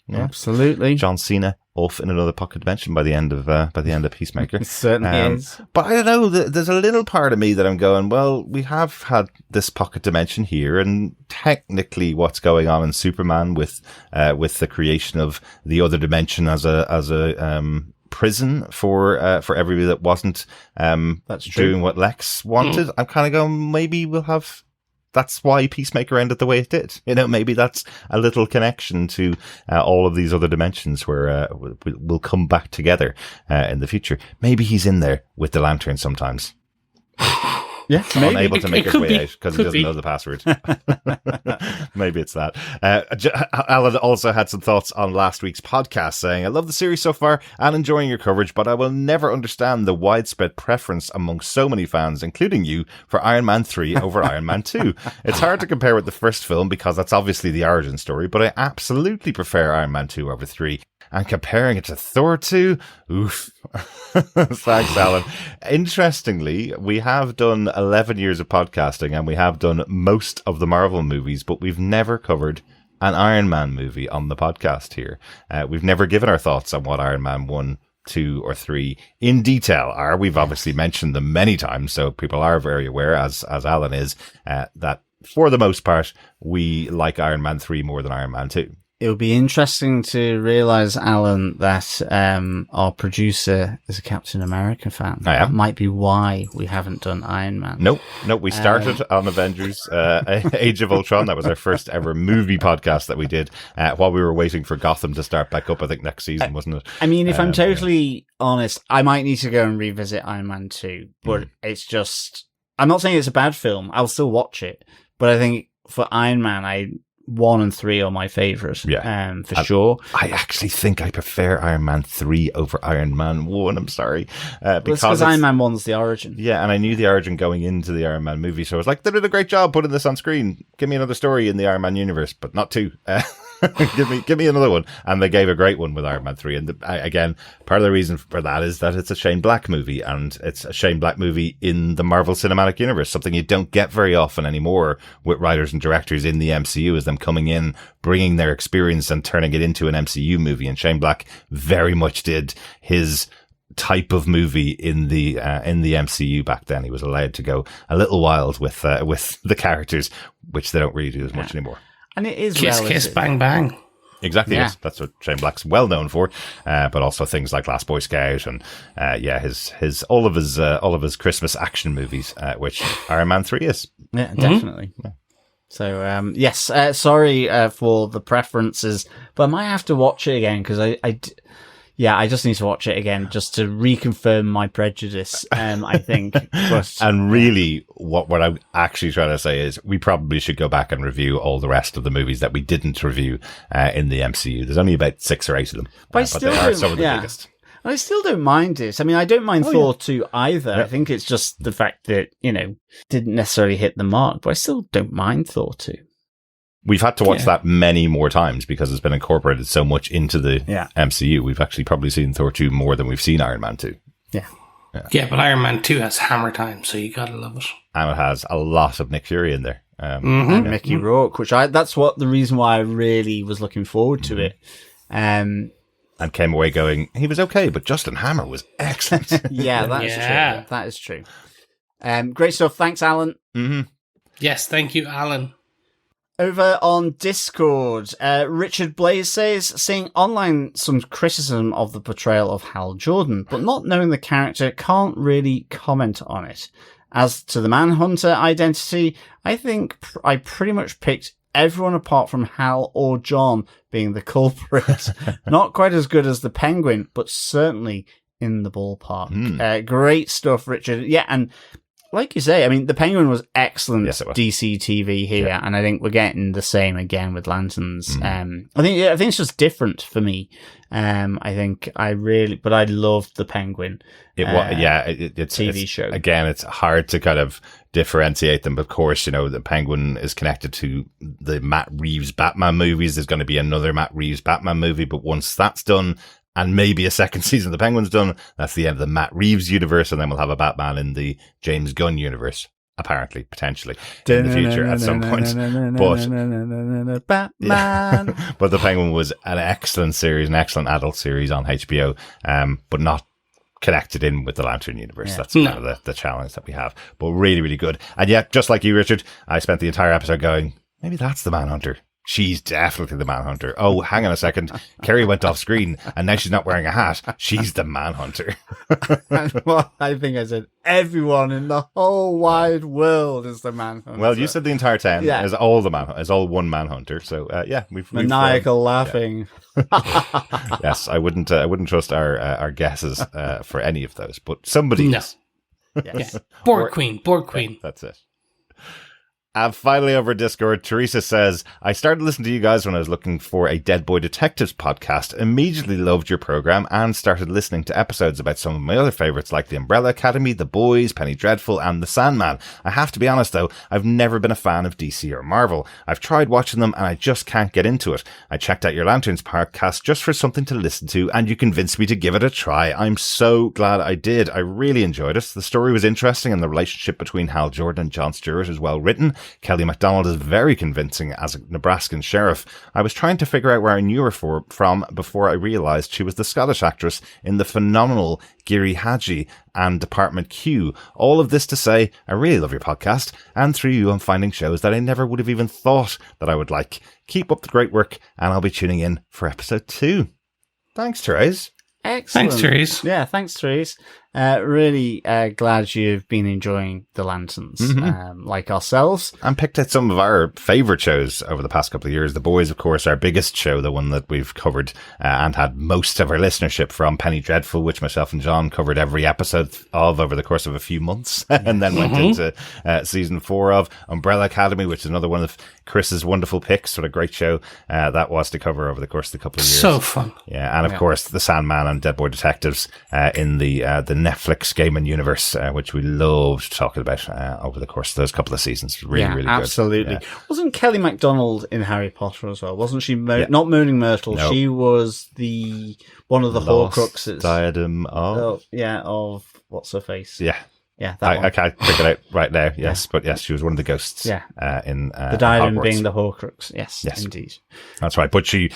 Yeah. Absolutely. John Cena off in another pocket dimension by the end of Peacemaker. It certainly is. But I don't know, there's a little part of me that I'm going, well, we have had this pocket dimension here, and technically what's going on in Superman with the creation of the other dimension as a prison for everybody that wasn't that's true. Doing what Lex wanted. I'm kind of going, maybe we'll have. That's why Peacemaker ended the way it did. You know, maybe that's a little connection to all of these other dimensions where we'll come back together in the future. Maybe he's in there with the lantern sometimes. Yeah, maybe. Unable to make his way out because he doesn't know the password. Maybe it's that. Alan also had some thoughts on last week's podcast, saying, I love the series so far and enjoying your coverage, but I will never understand the widespread preference among so many fans, including you, for Iron Man 3 over Iron Man 2. It's hard to compare with the first film because that's obviously the origin story, but I absolutely prefer Iron Man 2 over 3. And comparing it to Thor 2, oof. Thanks, Alan. Interestingly, we have done 11 years of podcasting and we have done most of the Marvel movies, but we've never covered an Iron Man movie on the podcast here. We've never given our thoughts on what Iron Man 1, 2 or 3 in detail are. We've obviously mentioned them many times, so people are very aware, as Alan is, that for the most part, we like Iron Man 3 more than Iron Man 2. It would be interesting to realise, Alan, that our producer is a Captain America fan. That might be why we haven't done Iron Man. Nope. We started on Avengers Age of Ultron. That was our first ever movie podcast that we did while we were waiting for Gotham to start back up, I think, next season, wasn't it? I mean, if I'm totally honest, I might need to go and revisit Iron Man 2, but it's just... I'm not saying it's a bad film. I'll still watch it. But I think for Iron Man, 1 and 3 are my favourite, for sure. I actually think I prefer Iron Man 3 over Iron Man 1, I'm sorry. Because Iron Man 1's the origin. Yeah, and I knew the origin going into the Iron Man movie, so I was like, they did a great job putting this on screen. Give me another story in the Iron Man universe, but not 2. give me another one. And they gave a great one with Iron Man 3. And again, part of the reason for that is that it's a Shane Black movie, and it's a Shane Black movie in the Marvel Cinematic Universe, something you don't get very often anymore with writers and directors in the MCU, is them coming in, bringing their experience and turning it into an MCU movie. And Shane Black very much did his type of movie in the MCU back then. He was allowed to go a little wild with the characters, which they don't really do as much anymore. And it is Kiss, relative. kiss, bang, bang. Exactly. Yeah. Yes. That's what Shane Black's well known for. But also things like Last Boy Scout and, his all of his Christmas action movies, which Iron Man 3 is. Yeah, definitely. Yeah. So, yes, sorry for the preferences, but I might have to watch it again because I just need to watch it again just to reconfirm my prejudice, I think. But, And really, what I'm actually trying to say is we probably should go back and review all the rest of the movies that we didn't review in the MCU. There's only about 6 or 8 of them, But but they are some of the biggest. I still don't mind it. I mean, I don't mind Thor 2 either. Yeah. I think it's just the fact that, didn't necessarily hit the mark, but I still don't mind Thor 2. We've had to watch that many more times because it's been incorporated so much into the MCU. We've actually probably seen Thor 2 more than we've seen Iron Man 2. Yeah. Yeah, but Iron Man 2 has hammer time, so you gotta love it. And it has a lot of Nick Fury in there. And Mickey Rourke, that's the reason why I really was looking forward to it. And came away going, he was okay, but Justin Hammer was excellent. Yeah, that is true. That is true. Great stuff. Thanks, Alan. Mm-hmm. Yes, thank you, Alan. Over on Discord, Richard Blaze says, seeing online some criticism of the portrayal of Hal Jordan, but not knowing the character, can't really comment on it. As to the Manhunter identity, I think I pretty much picked everyone apart from Hal or John being the culprit. Not quite as good as the Penguin, but certainly in the ballpark. Great stuff, Richard. Yeah, and like you say, I mean, the Penguin was excellent. Yes, it was. DC TV here, and I think we're getting the same again with Lanterns. I think it's just different for me. But I loved the Penguin. It's TV show. Again, it's hard to kind of differentiate them. Of course, the Penguin is connected to the Matt Reeves Batman movies. There's going to be another Matt Reeves Batman movie, but once that's done, and maybe a second season of The Penguin's done, that's the end of the Matt Reeves universe, and then we'll have a Batman in the James Gunn universe, apparently, potentially, in the future at some point. But Batman. But The Penguin was an excellent series, an excellent adult series on HBO, but not connected in with the Lantern universe. Yeah. That's kind of the challenge that we have. But really, really good. And yet, just like you, Richard, I spent the entire episode going, maybe that's the Manhunter. She's definitely the Manhunter. Oh, hang on a second. Kerry went off screen and now she's not wearing a hat. She's the Manhunter. Well, I think I said everyone in the whole wide world is the Manhunter. Well, you said the entire 10 is all one Manhunter. So, we've maniacal laughing. Yeah. Yes, I wouldn't trust our guesses for any of those, but somebody is. Yes. Yeah. Borg Queen. Yeah, that's it. And finally, over Discord, Teresa says, I started listening to you guys when I was looking for a Dead Boy Detectives podcast, immediately loved your program, and started listening to episodes about some of my other favourites like The Umbrella Academy, The Boys, Penny Dreadful, and The Sandman. I have to be honest though, I've never been a fan of DC or Marvel. I've tried watching them and I just can't get into it. I checked out your Lanterns podcast just for something to listen to, and you convinced me to give it a try. I'm so glad I did. I really enjoyed it. The story was interesting, and the relationship between Hal Jordan and John Stewart is well written. Kelly MacDonald is very convincing as a Nebraskan sheriff. I was trying to figure out where I knew her from before I realised she was the Scottish actress in the phenomenal Giri Haji and Department Q. All of this to say, I really love your podcast, and through you I'm finding shows that I never would have even thought that I would like. Keep up the great work, and I'll be tuning in for episode 2. Thanks, Therese. Excellent. Thanks, Therese. Yeah, thanks, Therese. Really glad you've been enjoying the Lanterns, like ourselves. And picked out some of our favourite shows over the past couple of years. The Boys, of course, our biggest show, the one that we've covered and had most of our listenership from. Penny Dreadful, which myself and John covered every episode of over the course of a few months, and then went into season 4 of. Umbrella Academy, which is another one of Chris's wonderful picks. What a great show that was to cover over the course of a couple of years. So fun. Yeah, and of course, The Sandman and Dead Boy Detectives in the Netflix gaming universe, which we loved talking about over the course of those couple of seasons. Really good. Absolutely. Yeah. Wasn't Kelly MacDonald in Harry Potter as well? Wasn't she? Not Moaning Myrtle. No. She was one of the Horcruxes. Diadem of... of what's her face? Yeah. Yeah, I can't pick it out right now. Yes, but yes, she was one of the ghosts. Yeah, in the diadem Hogwarts. being the Horcrux. Yes, indeed. That's right. But she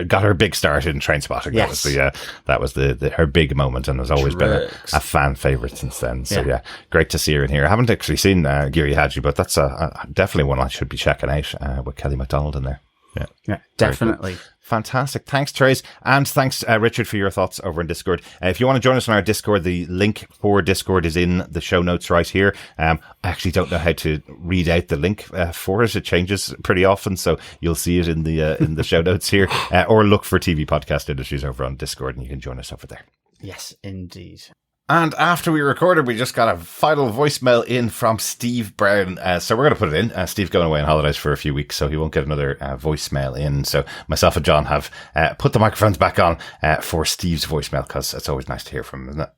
got her big start in Trainspotting. Yes. That was her big moment, and has always been a fan favorite since then. So yeah, great to see her in here. I haven't actually seen Giri Hadji, but that's definitely one I should be checking out with Kelly MacDonald in there. Yeah, definitely. Fantastic. Thanks, Therese. And thanks, Richard, for your thoughts over in Discord. If you want to join us on our Discord, the link for Discord is in the show notes right here. I actually don't know how to read out the link for it. It changes pretty often, so you'll see it in the show notes here. Or look for TV Podcast Industries over on Discord, and you can join us over there. Yes, indeed. And after we recorded, we just got a final voicemail in from Steve Brown. So we're going to put it in. Steve's going away on holidays for a few weeks, so he won't get another voicemail in. So myself and John have put the microphones back on for Steve's voicemail, because it's always nice to hear from him, isn't it?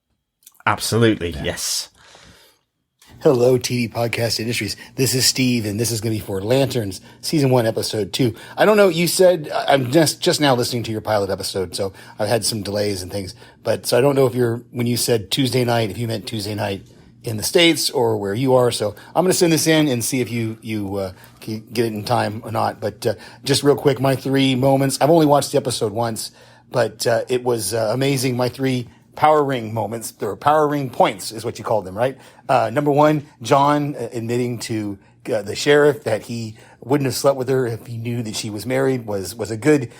Absolutely, yes. Hello, TV Podcast Industries. This is Steve, and this is going to be for Lanterns, Season 1, Episode 2. I don't know, you said, I'm just now listening to your pilot episode, so I've had some delays and things. But so I don't know if when you said Tuesday night, if you meant Tuesday night in the States or where you are. So I'm going to send this in and see if you can get it in time or not. But just real quick, my 3 moments. I've only watched the episode once, but it was amazing. My 3 power ring moments, or power ring points is what you called them, right? Number 1, John admitting to the sheriff that he wouldn't have slept with her if he knew that she was married was a good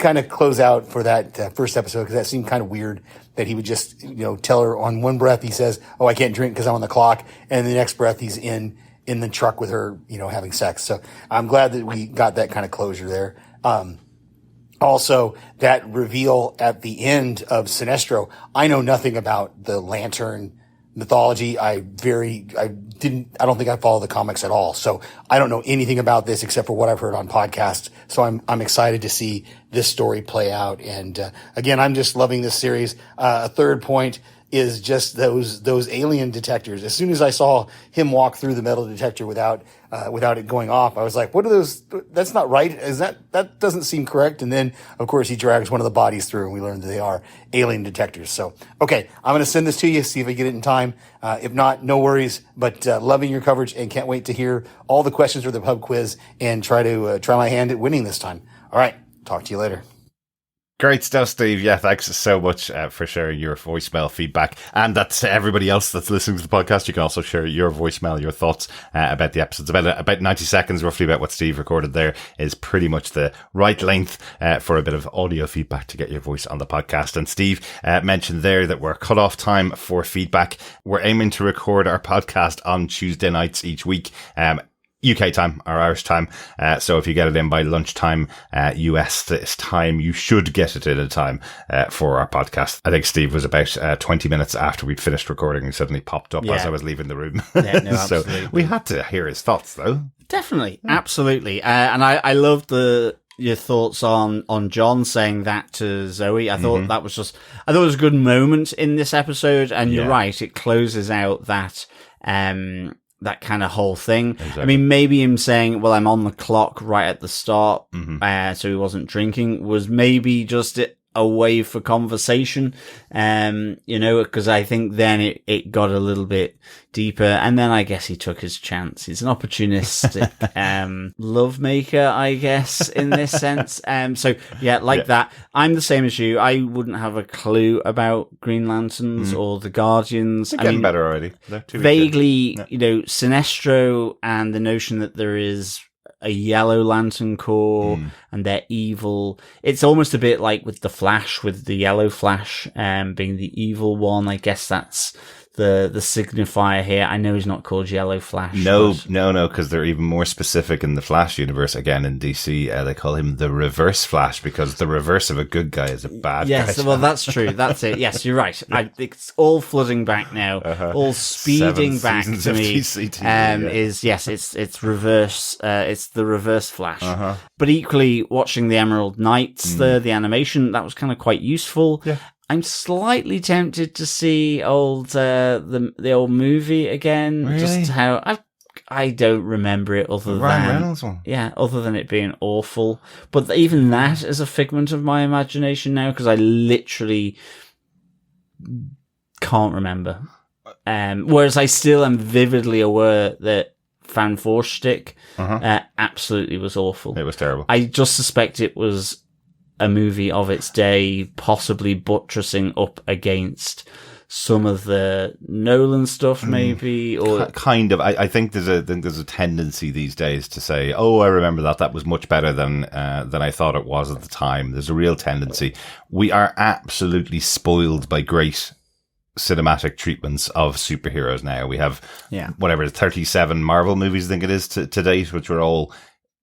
kind of closeout for that first episode, because that seemed kind of weird that he would just, tell her on one breath. He says, "Oh, I can't drink because I'm on the clock." And the next breath he's in the truck with her, having sex. So I'm glad that we got that kind of closure there. Also, that reveal at the end of Sinestro, I know nothing about the Lantern mythology. I don't think I follow the comics at all. So I don't know anything about this except for what I've heard on podcasts. So I'm excited to see this story play out. And, again, I'm just loving this series. A third point is just those alien detectors. As soon as I saw him walk through the metal detector without it going off, I was like, what are those? That's not right. That doesn't seem correct. And then, of course, he drags one of the bodies through, and we learned that they are alien detectors. So, okay, I'm going to send this to you, see if I get it in time. If not, no worries, but loving your coverage and can't wait to hear all the questions for the pub quiz and try my hand at winning this time. All right, talk to you later. Great stuff, Steve. Yeah, thanks so much for sharing your voicemail feedback. And that's everybody else that's listening to the podcast. You can also share your voicemail, your thoughts about the episodes. About 90 seconds, roughly, about what Steve recorded there is pretty much the right length for a bit of audio feedback to get your voice on the podcast. And Steve mentioned there that we're cut off time for feedback. We're aiming to record our podcast on Tuesday nights each week. UK time or Irish time. So if you get it in by lunchtime, US this time, you should get it in a time, for our podcast. I think Steve was about 20 minutes after we'd finished recording and suddenly popped up as I was leaving the room. Yeah, no, so absolutely. we had to hear his thoughts though. Definitely. Absolutely. And I loved your thoughts on John saying that to Zoe. I thought it was a good moment in this episode. And you're right. It closes out that kind of whole thing. Exactly. I mean, maybe him saying, well, I'm on the clock right at the start, so he wasn't drinking, was maybe just a way for conversation, because I think then it got a little bit deeper, and then I guess he took his chance. He's an opportunistic love maker, I guess, in this sense. So yeah, that. I'm the same as you. I wouldn't have a clue about Green Lanterns or the Guardians. They're getting better already. Vaguely, Sinestro and the notion that there is a Yellow Lantern Corps and they're evil. It's almost a bit like with the Flash, with the Yellow Flash being the evil one. I guess that's the signifier here. I know he's not called Yellow Flash. No, because they're even more specific in the Flash universe. Again, in DC, they call him the Reverse Flash, because the reverse of a good guy is a bad guy. Yes, well, that's true. That's it. Yes, you're right. It's all flooding back now. All speeding back to me. It's reverse. It's the Reverse Flash. But equally, watching the Emerald Knights, the animation, that was kind of quite useful. Yeah. I'm slightly tempted to see the old movie again. Really? Just how I don't remember it other Ryan Reynolds one. Yeah, other than it being awful. But even that is a figment of my imagination now, because I literally can't remember. Whereas I still am vividly aware that Van Voorstick absolutely was awful. It was terrible. I just suspect it was a movie of its day, possibly buttressing up against some of the Nolan stuff, maybe, or kind of. I think there's a tendency these days to say, "Oh, I remember that was much better than I thought it was at the time." There's a real tendency. We are absolutely spoiled by great cinematic treatments of superheroes now. We have whatever 37 Marvel movies, I think it is to date, which are all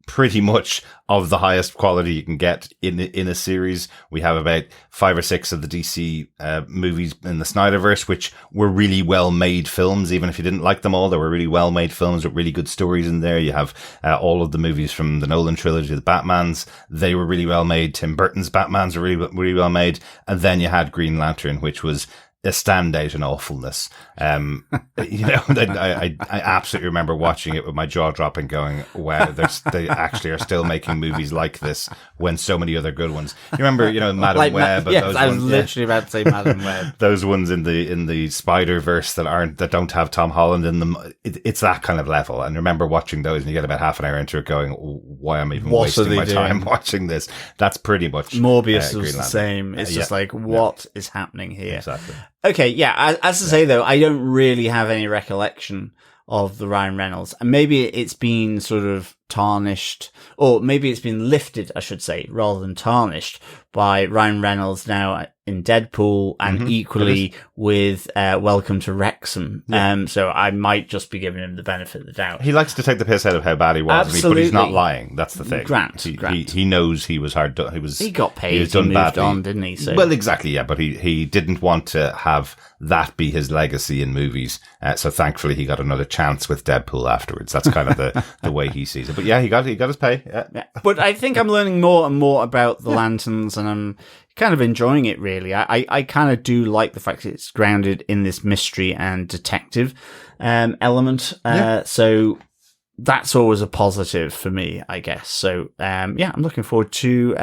pretty much of the highest quality you can get in a series. We have about 5 or 6 of the DC movies in the Snyderverse, which were really well made films. Even if you didn't like them all, they were really well made films with really good stories in there. You have all of the movies from the Nolan trilogy, the Batmans, they were really well made. Tim Burton's Batmans were really well made. And then you had Green Lantern, which was a standout in awfulness. I absolutely remember watching it with my jaw dropping, going, "Wow, they actually are still making movies like this when so many other good ones." You remember, Madam Web. Yes, those I was ones, literally about to say Madam Web. Those ones in the Spider-Verse that don't have Tom Holland in them. It's that kind of level. And I remember watching those, and you get about half an hour into it, going, "Why am I even wasting my time watching this?" That's pretty much Morbius was the same. It's just what is happening here? Exactly. Okay, yeah, as I say though, I don't really have any recollection of the Ryan Reynolds. And maybe it's been sort of tarnished, or maybe it's been lifted, I should say, rather than tarnished, by Ryan Reynolds now in Deadpool, and equally with Welcome to Wrexham. Yeah. So I might just be giving him the benefit of the doubt. He likes to take the piss out of how bad he was, but he's not lying. That's the thing. Grant. He knows he was hard done. He got paid. He was done moved badly. on, didn't he? So. Well, exactly, yeah. But he didn't want to have that be his legacy in movies. So thankfully, he got another chance with Deadpool afterwards. That's kind of the way he sees it. But yeah, he got his pay. Yeah. But I think I'm learning more and more about the Lanterns, and I'm kind of enjoying it, really. I kind of do like the fact that it's grounded in this mystery and detective element. So that's always a positive for me, I guess. So I'm looking forward to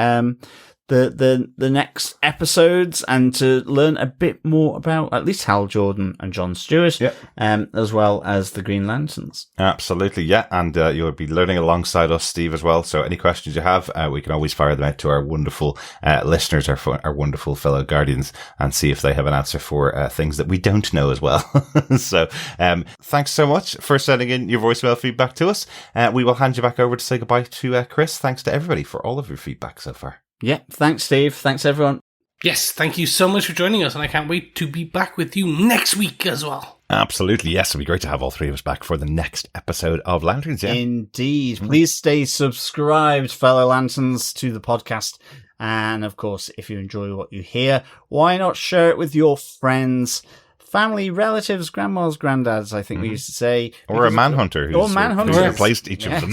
the next episodes, and to learn a bit more about at least Hal Jordan and John Stewart, as well as the Green Lanterns. Absolutely, yeah. And you'll be learning alongside us, Steve, as well. So any questions you have, we can always fire them out to our wonderful listeners, our wonderful fellow Guardians, and see if they have an answer for things that we don't know as well. So thanks so much for sending in your voicemail feedback to us. We will hand you back over to say goodbye to Chris. Thanks to everybody for all of your feedback so far. Yeah, thanks, Steve. Thanks, everyone. Yes, thank you so much for joining us, and I can't wait to be back with you next week as well. Absolutely, yes. It'll be great to have all three of us back for the next episode of Lanterns, yeah. Indeed. Please stay subscribed, fellow Lanterns, to the podcast. And, of course, if you enjoy what you hear, why not share it with your friends, family, relatives, grandmas, granddads, I think we used to say. Or a manhunter who's replaced each of them.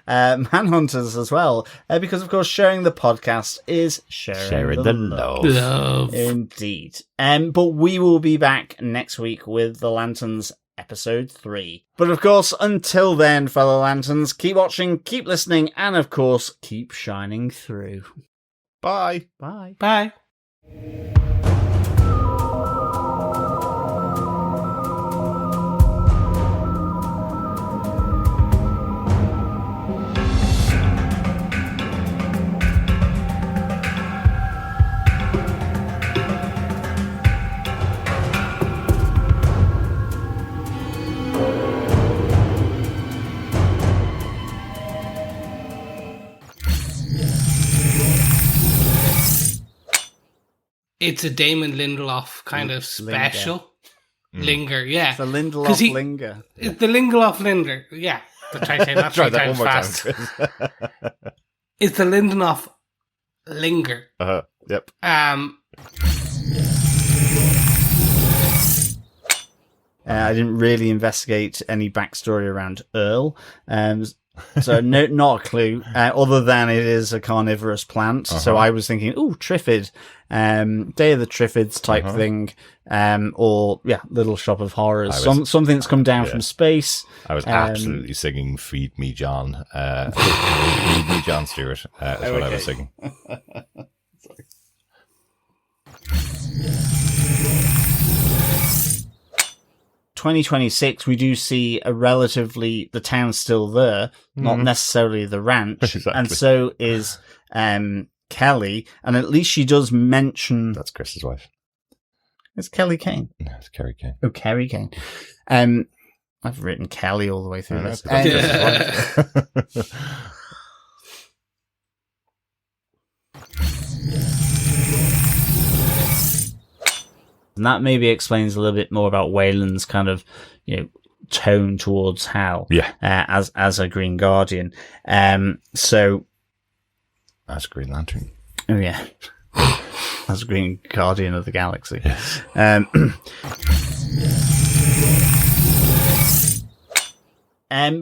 Manhunters as well. Because, of course, sharing the podcast is sharing the love. Indeed. But we will be back next week with The Lanterns episode 3. But, of course, until then, fellow Lanterns, keep watching, keep listening, and, of course, keep shining through. Bye. Bye. Bye. It's a Damon Lindelof kind of special. Linger, yeah. It's a Lindelof linger. It's the Lindelof linger, yeah. Try to say that three times fast. It's the Lindelof linger. Yep. I didn't really investigate any backstory around Earl. So not a clue, other than it is a carnivorous plant. So I was thinking, Triffid, Day of the Triffids type thing, or Little Shop of Horrors, something that's come down from space. I was absolutely singing "Feed Me, John." Feed Me, John Stewart. That's what I was singing. 2026, we do see the town's still there, not necessarily the ranch, Exactly. and so is Kelly, and at least she does mention... That's Chris's wife. It's Kelly Kane. No, it's Kerry Kane. Oh, Kerry Kane. I've written Kelly all the way through this. And that maybe explains a little bit more about Wayland's kind of, tone towards Hal. Yeah. As a Green Guardian. So. As Green Lantern. Oh, yeah. As Green Guardian of the Galaxy. Yes.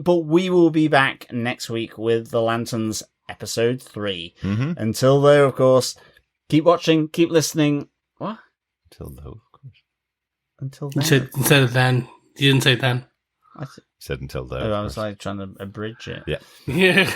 But we will be back next week with The Lanterns episode 3. Mm-hmm. Until then, of course, keep watching, keep listening. What? Until though, of course. Until then. Instead of then. You didn't say then. I said until though. I was like trying to abridge it. Yeah. Yeah.